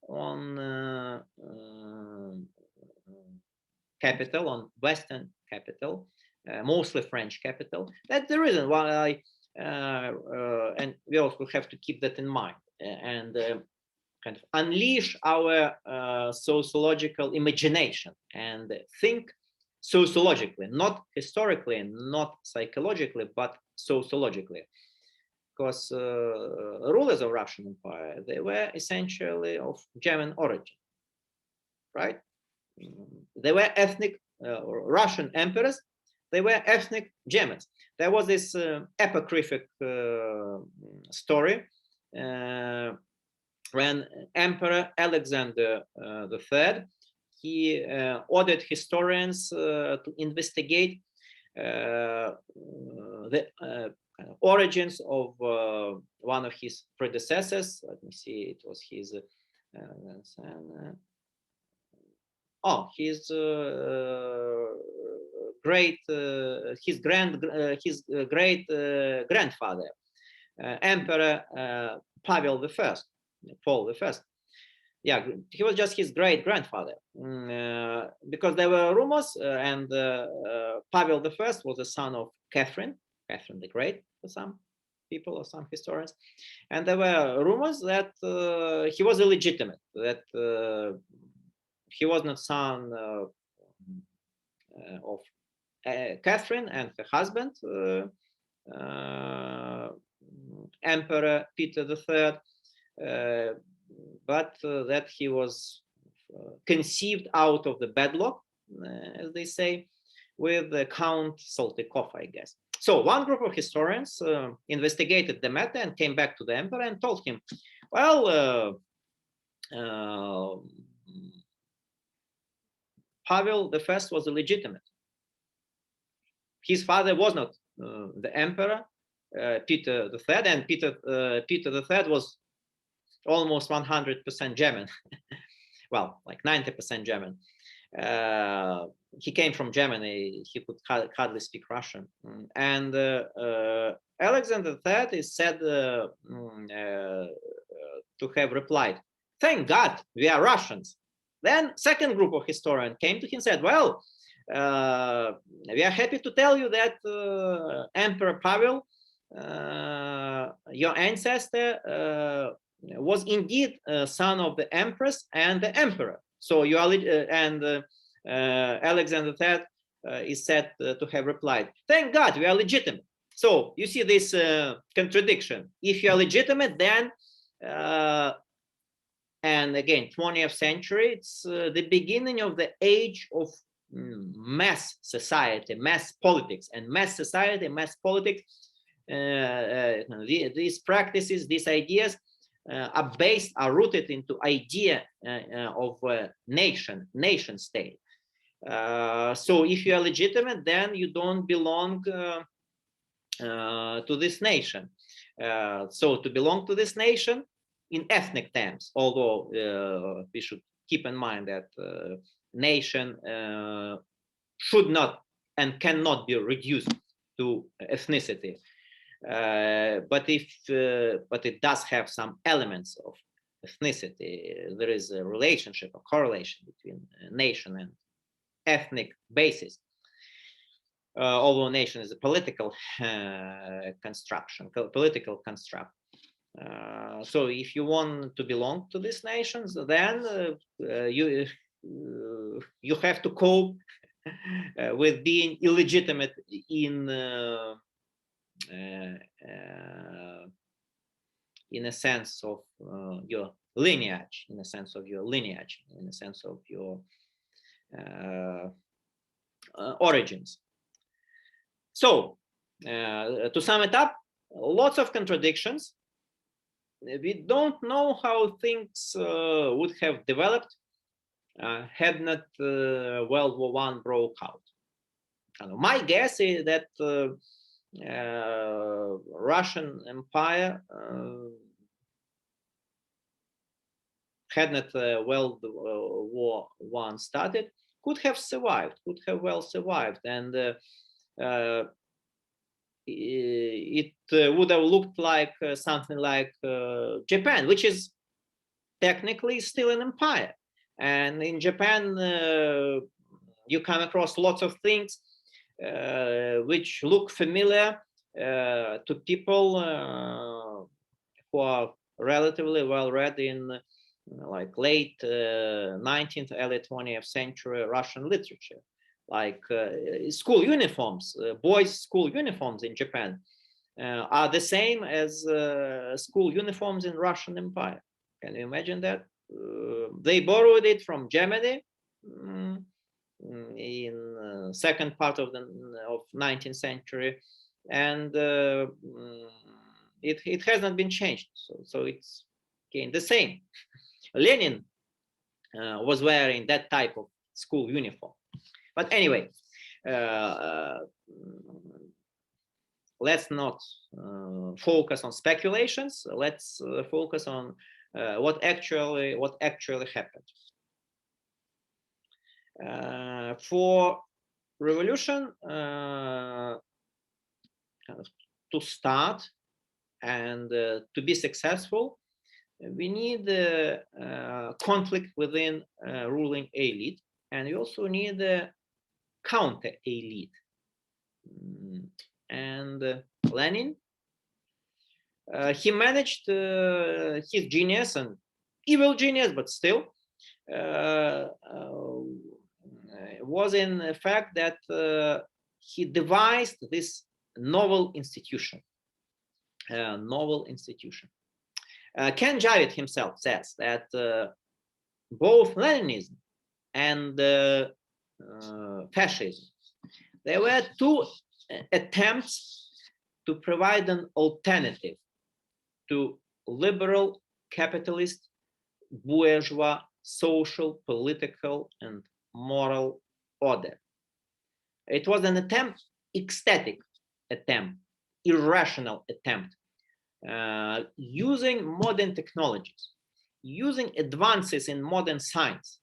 Speaker 1: on capital, on Western capital, mostly French capital. That's the reason why and we also have to keep that in mind and kind of unleash our sociological imagination and think sociologically, not historically, not psychologically, but sociologically. Because rulers of Russian Empire, they were essentially of German origin, right? They were ethnic Russian emperors. They were ethnic Germans. There was this apocryphal story when Emperor Alexander III, he ordered historians to investigate the origins of one of his predecessors. Let me see, it was his great grandfather, Emperor Paul I. Yeah, he was just his great grandfather, because there were rumors, and Paul I was the son of Catherine the Great for some people or some historians, and there were rumors that he was illegitimate, that he was not son of Catherine and her husband, Emperor Peter III, but that he was conceived out of the bedlock, as they say, with Count Saltykov, I guess. So one group of historians investigated the matter and came back to the emperor and told him, well, Pavel I was illegitimate. His father was not the emperor, Peter III, and Peter III was almost 100% German. Well, like 90% German. He came from Germany. He could hardly speak Russian. And Alexander III is said to have replied, "Thank God we are Russians." Then second group of historians came to him and said, well, we are happy to tell you that Emperor Pavel, your ancestor, was indeed son of the empress and the emperor. So you are, Alexander III is said to have replied, "Thank God we are legitimate." So you see this contradiction. If you are legitimate, then, and again, 20th century, it's the beginning of the age of mass society, mass politics, and mass society, mass politics. These practices, these ideas are rooted into idea of nation state. So if you are legitimate, then you don't belong to this nation. So to belong to this nation in ethnic terms, although we should keep in mind that nation should not and cannot be reduced to ethnicity. but it does have some elements of ethnicity. There is a relationship, a correlation between nation and ethnic basis. Although nation is a political construction, political construct. So if you want to belong to these nations, then you have to cope with being illegitimate in a sense of your lineage, in a sense of your origins. So, to sum it up, lots of contradictions. We don't know how things would have developed had not World War I broke out. My guess is that Russian Empire had not World War I started, could have well survived, and it would have looked like something like Japan, which is technically still an empire. And in Japan, you come across lots of things which look familiar to people who are relatively well read in like late 19th, early 20th century Russian literature, like school uniforms. Boys' school uniforms in Japan are the same as school uniforms in Russian Empire. Can you imagine that? They borrowed it from Germany in second part of 19th century, and it has not been changed. So it's again the same. Lenin was wearing that type of school uniform. But anyway, let's not focus on speculations. Let's focus on what actually happened. For revolution to start and to be successful, we need conflict within ruling elite, and we also need a counter elite. And Lenin, he managed his genius, and evil genius, but still, was in the fact that he devised this novel institution. Ken Javid himself says that both Leninism and fascism, there were two attempts to provide an alternative to liberal capitalist bourgeois social, political, and moral order. It was an attempt, ecstatic attempt, irrational attempt, using modern technologies, using advances in modern science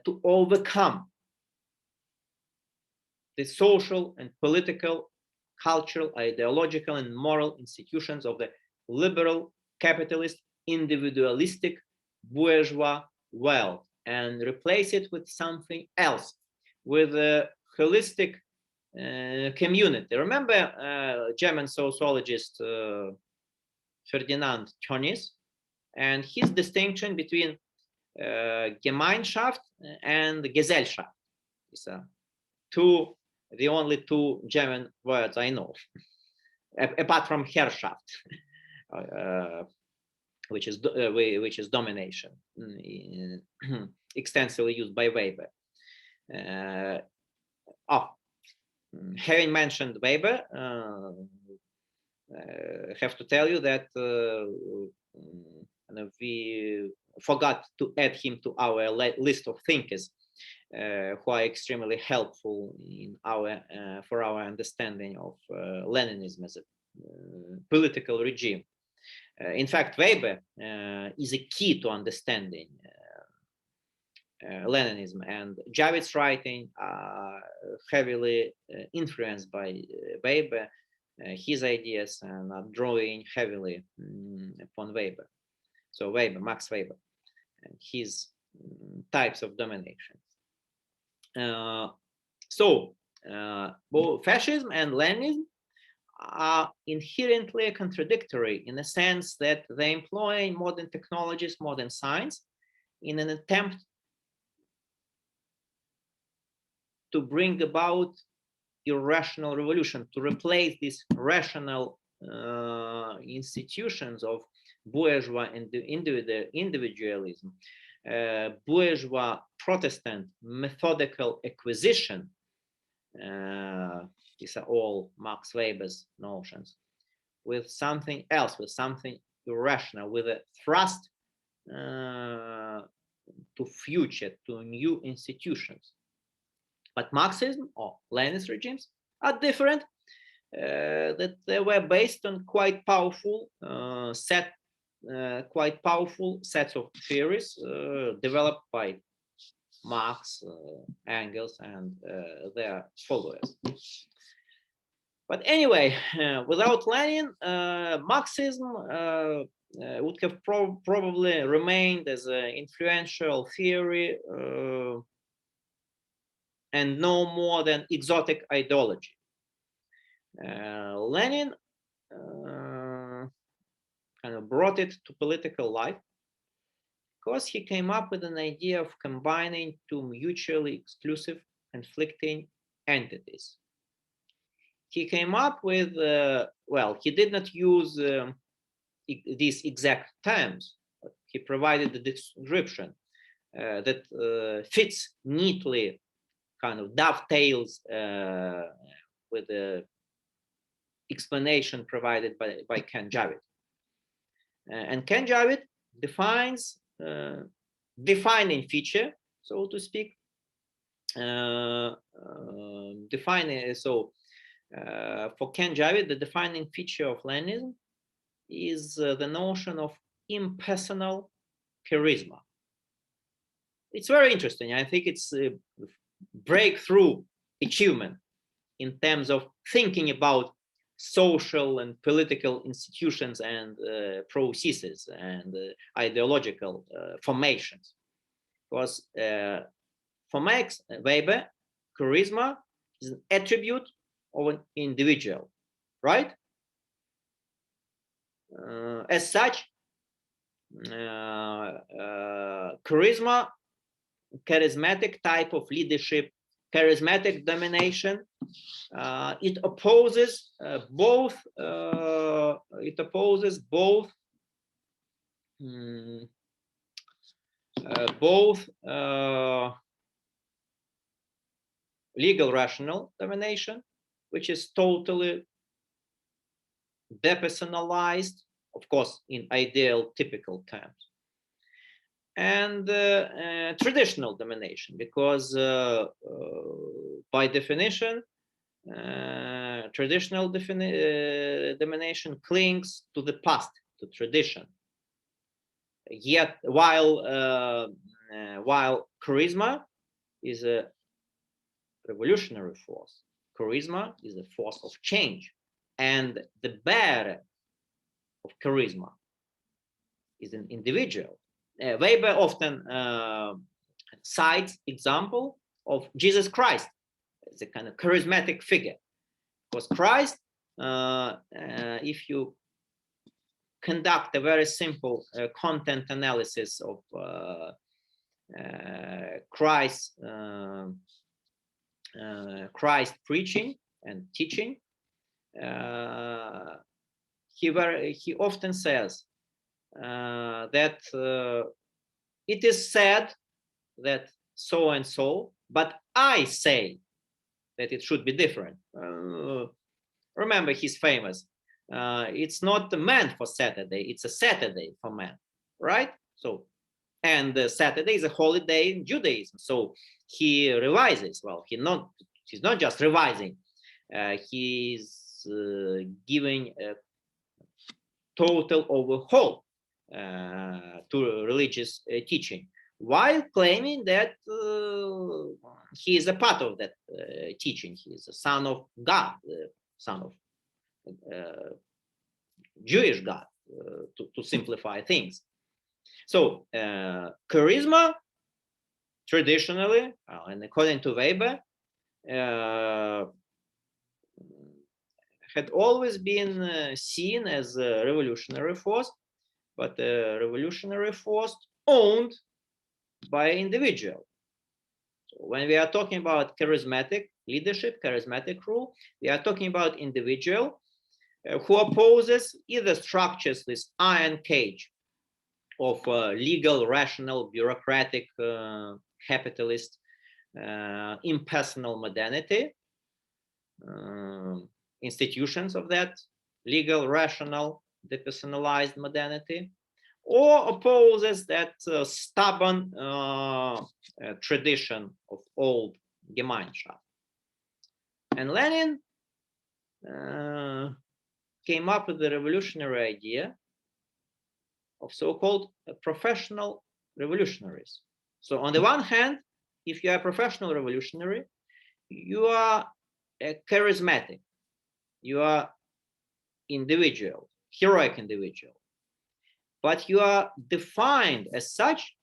Speaker 1: to overcome the social and political, cultural, ideological, and moral institutions of the liberal, capitalist, individualistic, bourgeois world, and replace it with something else, with a holistic community. Remember German sociologist Ferdinand Tönnies and his distinction between Gemeinschaft and Gesellschaft. These are the only two German words I know, apart from Herrschaft, which is domination, extensively used by Weber. Having mentioned Weber, have to tell you that we forgot to add him to our list of thinkers who are extremely helpful in for our understanding of Leninism as a political regime. In fact, Weber is a key to understanding Leninism, and Javid's writing are heavily influenced by Weber, his ideas and are drawing heavily upon Weber. So Weber, Max Weber, and his types of domination. Both fascism and Leninism are inherently contradictory in the sense that they employ modern technologies, modern science, in an attempt to bring about irrational revolution, to replace these rational institutions of bourgeois individualism, bourgeois Protestant methodical acquisition. These are all Max Weber's notions, with something else, with something irrational, with a thrust to future, to new institutions. But Marxism or Leninist regimes are different, that they were based on quite powerful sets of theories developed by Marx, Engels, and their followers. But anyway, without Lenin, Marxism would have probably remained as an influential theory and no more than exotic ideology. Lenin kind of brought it to political life because he came up with an idea of combining two mutually exclusive, conflicting entities. He came up with, well, he did not use these exact terms, but he provided the description that fits neatly, kind of dovetails with the explanation provided by Ken Javid. And Ken Javid defines defining feature, so to speak, for Ken Javid, the defining feature of Leninism is the notion of impersonal charisma. It's very interesting. I think it's a breakthrough achievement in terms of thinking about social and political institutions and processes and ideological formations. Because for Max Weber, charisma is an attribute of an individual, right? As such, charisma, charismatic type of leadership, charismatic domination, it opposes both legal rational domination, which is totally depersonalized, of course, in ideal, typical terms, and traditional domination, because by definition, traditional domination clings to the past, to tradition. Yet, while charisma is a revolutionary force, charisma is a force of change, and the bearer of charisma is an individual. Weber often cites example of Jesus Christ as a kind of charismatic figure, because Christ, if you conduct a very simple content analysis of Christ preaching and teaching, he often says that it is said that so and so, but I say that it should be different. Remember, he's famous. It's not meant for Saturday, it's a Saturday for man, right? So, and Saturday is a holiday in Judaism. So he revises. Well, he's not just revising. He's giving a total overhaul to religious teaching, while claiming that he is a part of that teaching. He is a son of God, son of Jewish God, to simplify things. So charisma, traditionally, and according to Weber, had always been seen as a revolutionary force, but a revolutionary force owned by an individual. So when we are talking about charismatic leadership, charismatic rule, we are talking about individual who opposes either structures, this iron cage of legal, rational, bureaucratic, capitalist, impersonal modernity, institutions of that legal, rational, depersonalized modernity, or opposes that stubborn tradition of old Gemeinschaft. And Lenin came up with the revolutionary idea of so-called professional revolutionaries. So on the one hand, if you are a professional revolutionary, you are a charismatic, you are individual, heroic individual, but you are defined as such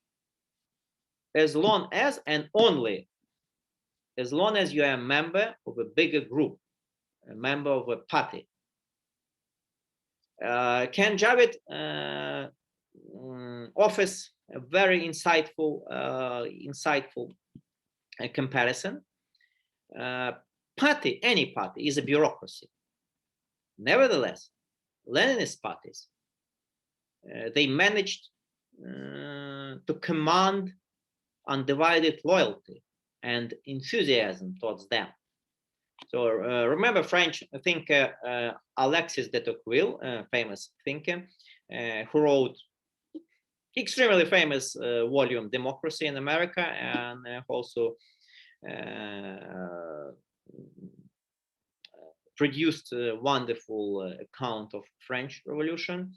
Speaker 1: as long as and only as long as you are a member of a bigger group, a member of a party. Ken Javid offers a very insightful comparison. Party, any party, is a bureaucracy. Nevertheless, Leninist parties, they managed to command undivided loyalty and enthusiasm towards them. So remember French thinker Alexis de Tocqueville, famous thinker, who wrote extremely famous volume Democracy in America, and also produced a wonderful account of French Revolution,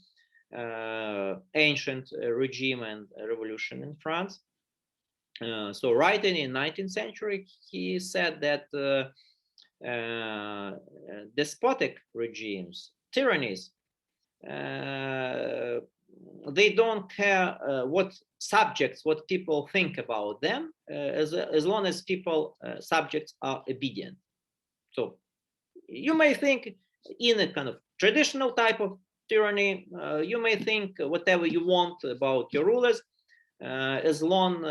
Speaker 1: ancient regime and revolution in France. So writing in 19th century, he said that despotic regimes, tyrannies, they don't care what subjects, what people think about them, as long as people, subjects are obedient. So you may think in a kind of traditional type of tyranny, you may think whatever you want about your rulers, as long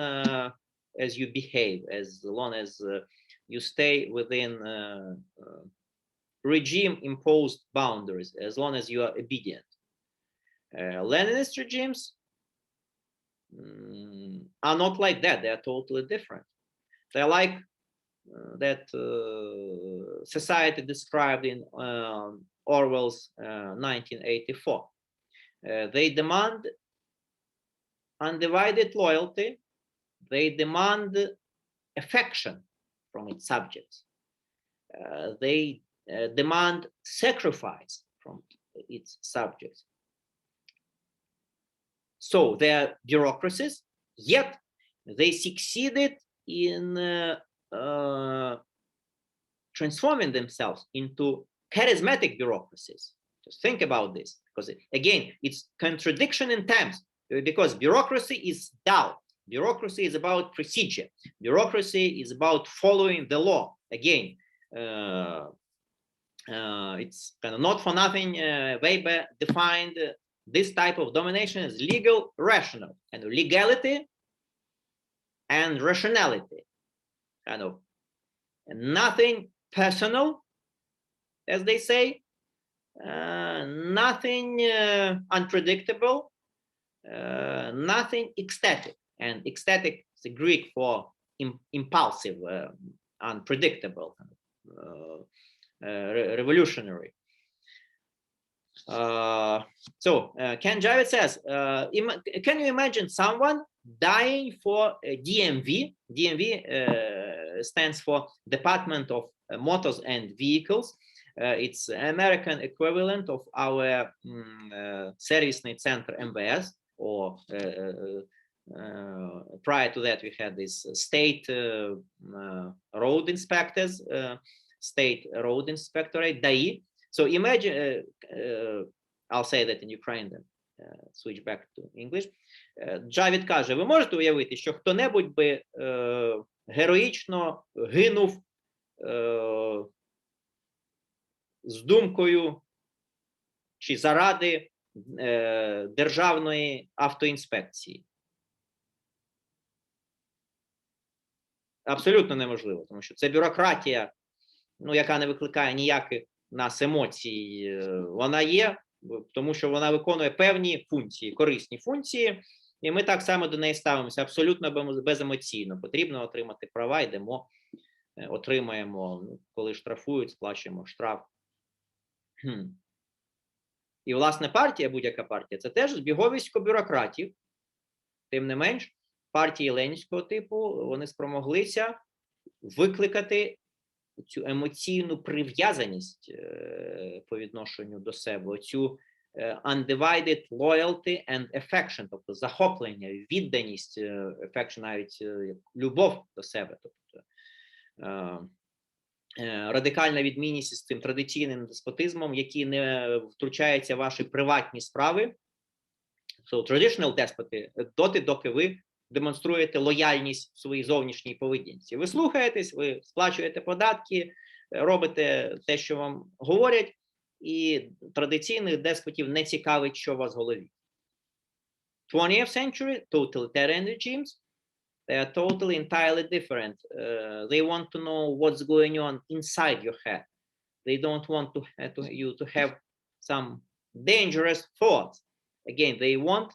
Speaker 1: as you behave, as long as you stay within regime imposed boundaries, as long as you are obedient. Leninist regimes are not like that. They are totally different. They're like that society described in Orwell's 1984. They demand undivided loyalty. They demand affection from its subjects. They demand sacrifice from its subjects. So they are bureaucracies, yet they succeeded in transforming themselves into charismatic bureaucracies. Just think about this, because again, it's contradiction in terms, because bureaucracy is dull. Bureaucracy is about procedure. Bureaucracy is about following the law. Again, it's kind of not for nothing. Weber defined this type of domination as legal, rational, and legality and rationality. Kind of nothing personal, as they say, nothing unpredictable, nothing ecstatic. And ecstatic is the Greek for impulsive, unpredictable, revolutionary. So Ken Javid says, can you imagine someone dying for DMV? DMV stands for Department of Motors and Vehicles. It's American equivalent of our Servisny Center MVS, or prior to that we had this state road inspectors, state road inspectorate, DAI. So imagine, I'll say that in Ukrainian, then switch back to English. Джавід каже, ви можете уявити, що хто-небудь би героїчно гинув з думкою чи заради державної автоінспекції? Абсолютно неможливо, тому що це бюрократія, ну, яка не викликає ніяких в нас емоцій. Вона є, тому що вона виконує певні функції, корисні функції, і ми так само до неї ставимося абсолютно беземоційно. Потрібно отримати права, йдемо, отримаємо, ну, коли штрафують, сплачуємо штраф. І, власне, партія, будь-яка партія, це теж збіговисько бюрократів. Тим не менш, партії ленінського типу, вони спромоглися викликати цю емоційну прив'язаність по відношенню до себе, цю undivided loyalty and affection, тобто захоплення, відданість, affection, навіть любов до себе. Тобто радикальна відмінність з цим традиційним деспотизмом, який не втручається в ваші приватні справи. So, traditional despoty, доки ви демонструєте лояльність в своїй зовнішній поведінці. Ви слухаєтесь, ви сплачуєте податки, робите те, що вам говорять, і традиційних деспотів не цікавить, що у вас в голові. 20th century, totalitarian regimes, they are totally, entirely different. They want to know what's going on inside your head. They don't want you to have some dangerous thoughts. Again, they want,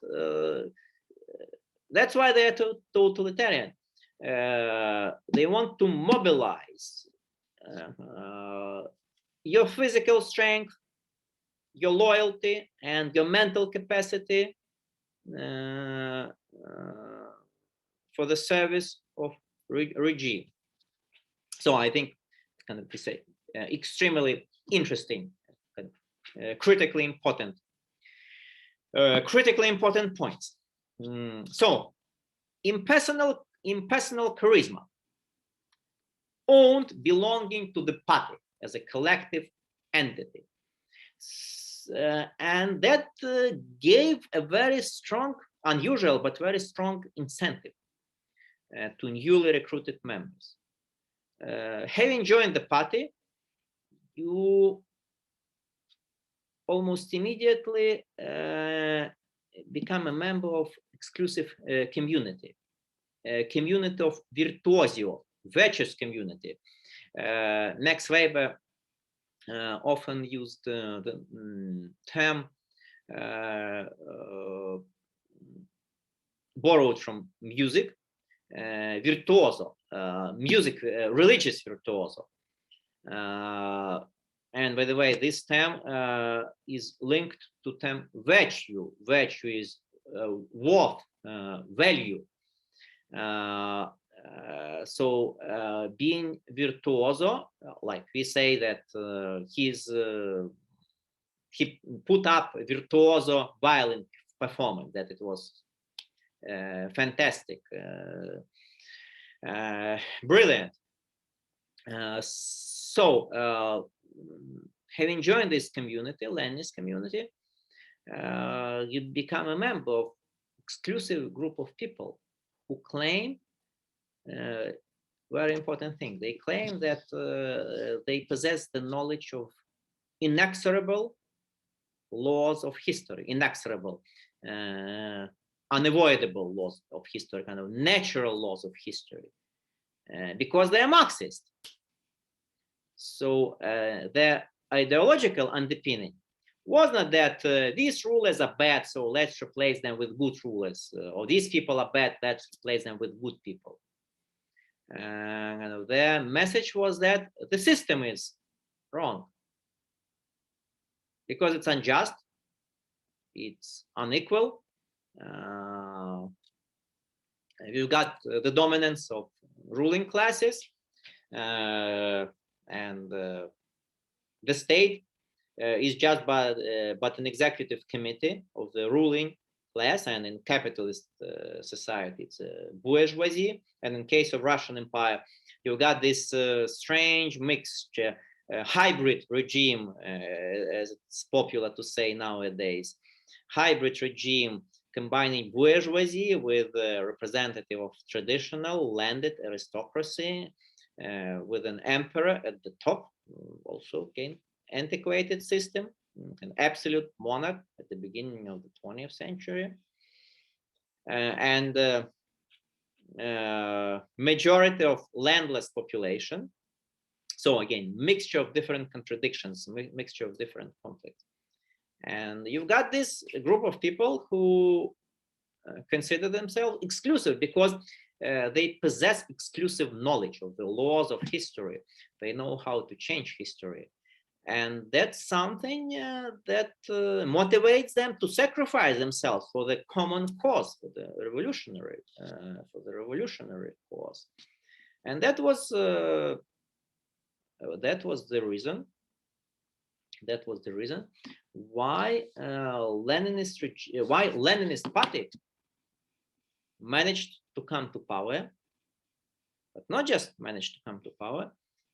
Speaker 1: that's why they are totalitarian. They want to mobilize your physical strength, your loyalty, and your mental capacity for the service of regime. So I think, kind of to say, extremely interesting, kind of, critically important points. So, impersonal charisma, owned, belonging to the party as a collective entity. And that gave a very strong, unusual, but very strong incentive to newly recruited members. Having joined the party, you almost immediately become a member of exclusive community, a community of virtuosio, virtuous community. Max Weber often used the term borrowed from music, virtuoso, music, religious virtuoso. And by the way, this term is linked to term virtue. Virtue is worth, value. So being virtuoso, like we say that he put up virtuoso violin performance, that it was fantastic, brilliant. So having joined this community, Leninist community, you become a member of exclusive group of people who claim very important thing. They claim that they possess the knowledge of inexorable laws of history, inexorable, unavoidable laws of history, kind of natural laws of history, because they are Marxist. So their ideological underpinning was not that these rulers are bad, so let's replace them with good rulers, or these people are bad, let's replace them with good people. Their message was that the system is wrong because it's unjust, it's unequal. You've got the dominance of ruling classes, and the state is just but an executive committee of the ruling class, and in capitalist society it's bourgeoisie, and in case of Russian Empire you've got this strange mixture, hybrid regime, as it's popular to say nowadays, hybrid regime combining bourgeoisie with a representative of traditional landed aristocracy, with an emperor at the top, also again antiquated system, an absolute monarch at the beginning of the 20th century, and majority of landless population. So again, mixture of different contradictions, mixture of different conflicts. And you've got this group of people who consider themselves exclusive because they possess exclusive knowledge of the laws of history. They know how to change history. And that's something that motivates them to sacrifice themselves for the common cause, for the revolutionary cause. And that was the reason. That was the reason why Leninist party managed to come to power, but not just managed to come to power,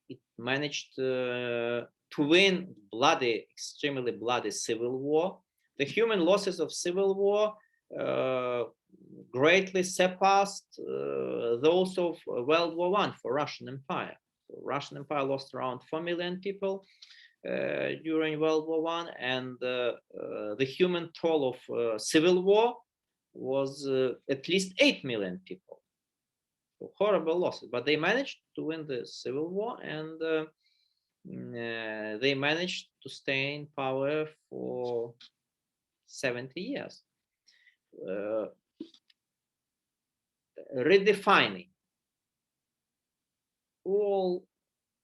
Speaker 1: it managed to win extremely bloody civil war. The human losses of civil war greatly surpassed those of World War I for Russian Empire. So Russian Empire lost around 4 million people during World War I, and the human toll of civil war was at least 8 million people. So horrible losses, but they managed to win the civil war, and they managed to stay in power for 70 years, redefining all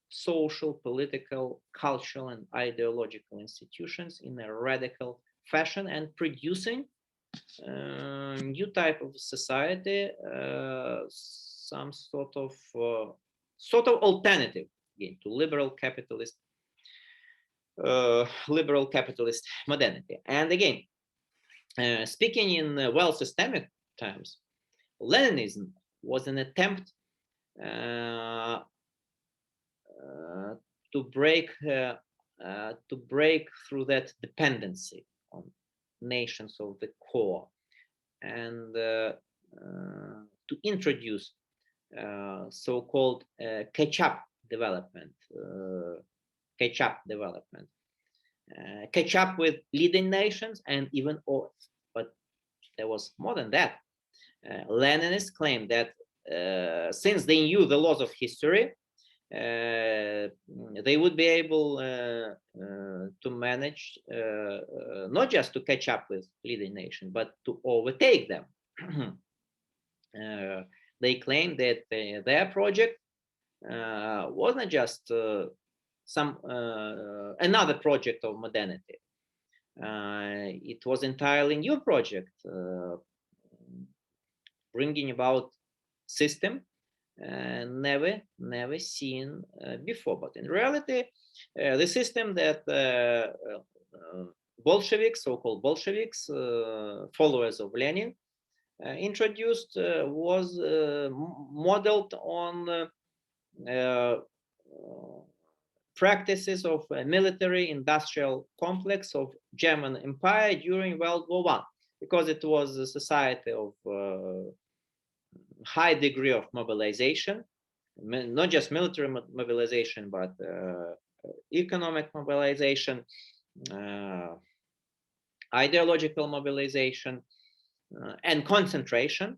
Speaker 1: social, political, cultural, and ideological institutions in a radical fashion, and producing new type of society, some sort of alternative again to liberal capitalist modernity. And again, speaking in well systemic terms, Leninism was an attempt to break through that dependency on nations of the core, and to introduce so-called catch-up development, catch up with leading nations and even others. But there was more than that. Leninists claimed that since they knew the laws of history, they would be able to manage not just to catch up with leading nations, but to overtake them. They claimed that their project was not just another project of modernity. It was entirely new project, bringing about system never seen before. But in reality, the system that Bolsheviks, so-called Bolsheviks, followers of Lenin, introduced was modeled on practices of a military-industrial complex of German Empire during World War I, because it was a society of high degree of mobilization, not just military mobilization, but economic mobilization, ideological mobilization, and concentration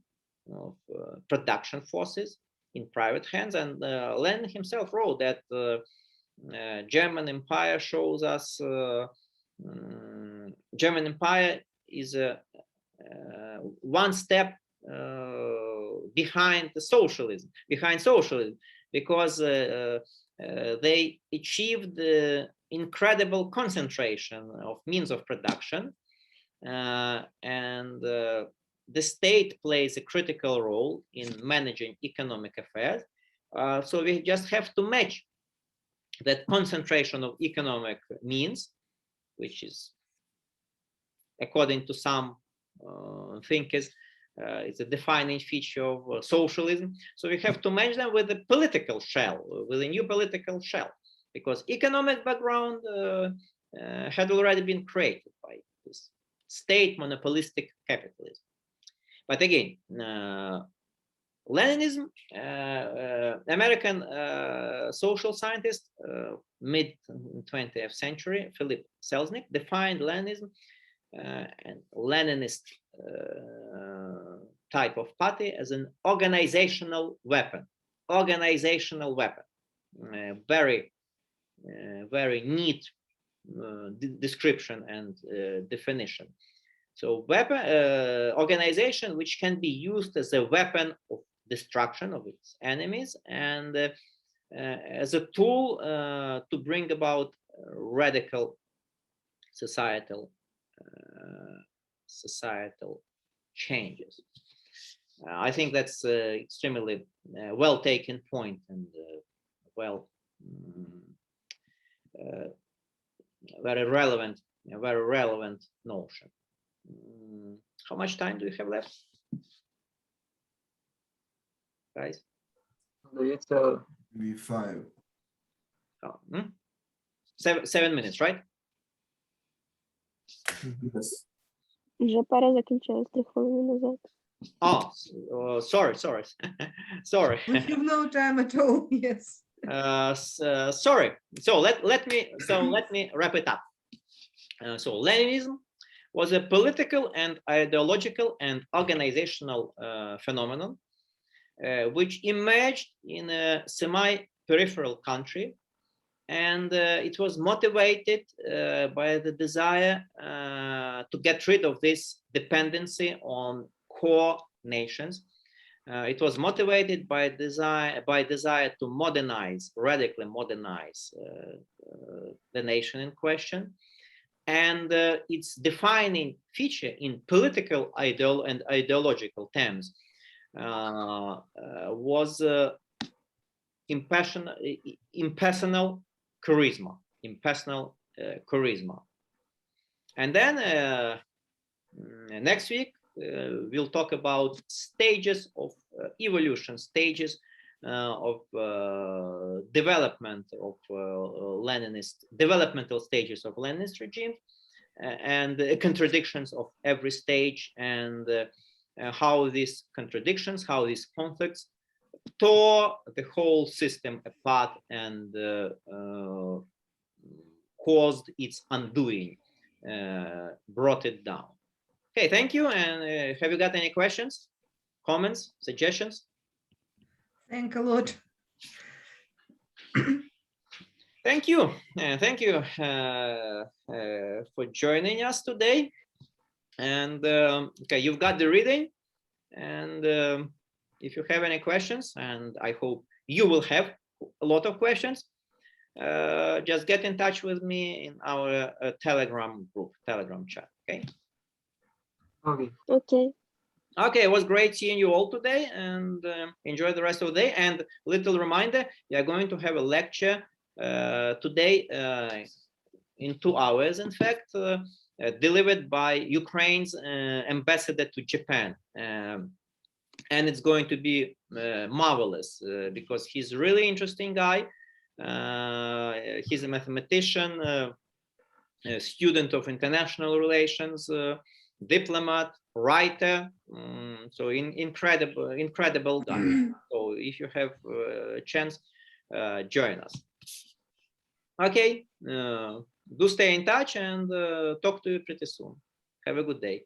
Speaker 1: of production forces in private hands. And Lenin himself wrote that German Empire shows us German Empire is one step behind socialism, because they achieved incredible concentration of means of production, and the state plays a critical role in managing economic affairs. So we just have to match that concentration of economic means, which is, according to some thinkers, it's a defining feature of socialism. So we have to match them with the political shell, with a new political shell. because economic background had already been created by this state monopolistic capitalism. But again, Leninism, American social scientist, mid-20th century, Philip Selznick, defined Leninism and Leninist type of party as an organizational weapon. Organizational weapon. Very neat description and definition. So weapon organization which can be used as a weapon of destruction of its enemies and as a tool to bring about radical societal changes. I think that's extremely well taken point and very relevant notion. How much time do you have left, guys?
Speaker 2: Здається,
Speaker 3: Maybe 5.
Speaker 1: Oh, 7 minutes, right?
Speaker 3: Yes.
Speaker 4: Вже перезакінчилось 3 хвилини назад.
Speaker 1: Oh, sorry. Sorry.
Speaker 5: We have no time at all. Yes.
Speaker 1: Sorry. So let me wrap it up. So Leninism was a political and ideological and organizational phenomenon which emerged in a semi-peripheral country, and it was motivated by the desire to get rid of this dependency on core nations. It was motivated by desire to modernize, radically modernize the nation in question. And its defining feature in political and ideological terms was impersonal charisma. And then next week we'll talk about stages of evolution, stages of developmental stages of Leninist regime, and the contradictions of every stage, and how these contradictions, how these conflicts tore the whole system apart and caused its undoing, brought it down. Okay, thank you. And have you got any questions, comments, suggestions?
Speaker 5: Thank a lot.
Speaker 1: Thank you. Thank you for joining us today. And okay, you've got the reading. And if you have any questions, and I hope you will have a lot of questions, just get in touch with me in our Telegram group, Telegram chat. Okay.
Speaker 2: окей.
Speaker 4: Окей.
Speaker 1: Okay, it was great seeing you all today, and enjoy the rest of the day. And little reminder, we are going to have a lecture today in 2 hours, in fact, delivered by Ukraine's ambassador to Japan. And it's going to be marvelous because he's a really interesting guy. He's a mathematician, a student of international relations, diplomat, writer, so incredible guy. So if you have a chance, join us. Okay, do stay in touch, and talk to you pretty soon. Have a good day.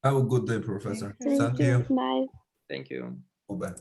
Speaker 3: Have a good day, Professor.
Speaker 4: Thank you. Bye.
Speaker 1: Thank you.
Speaker 3: Bye.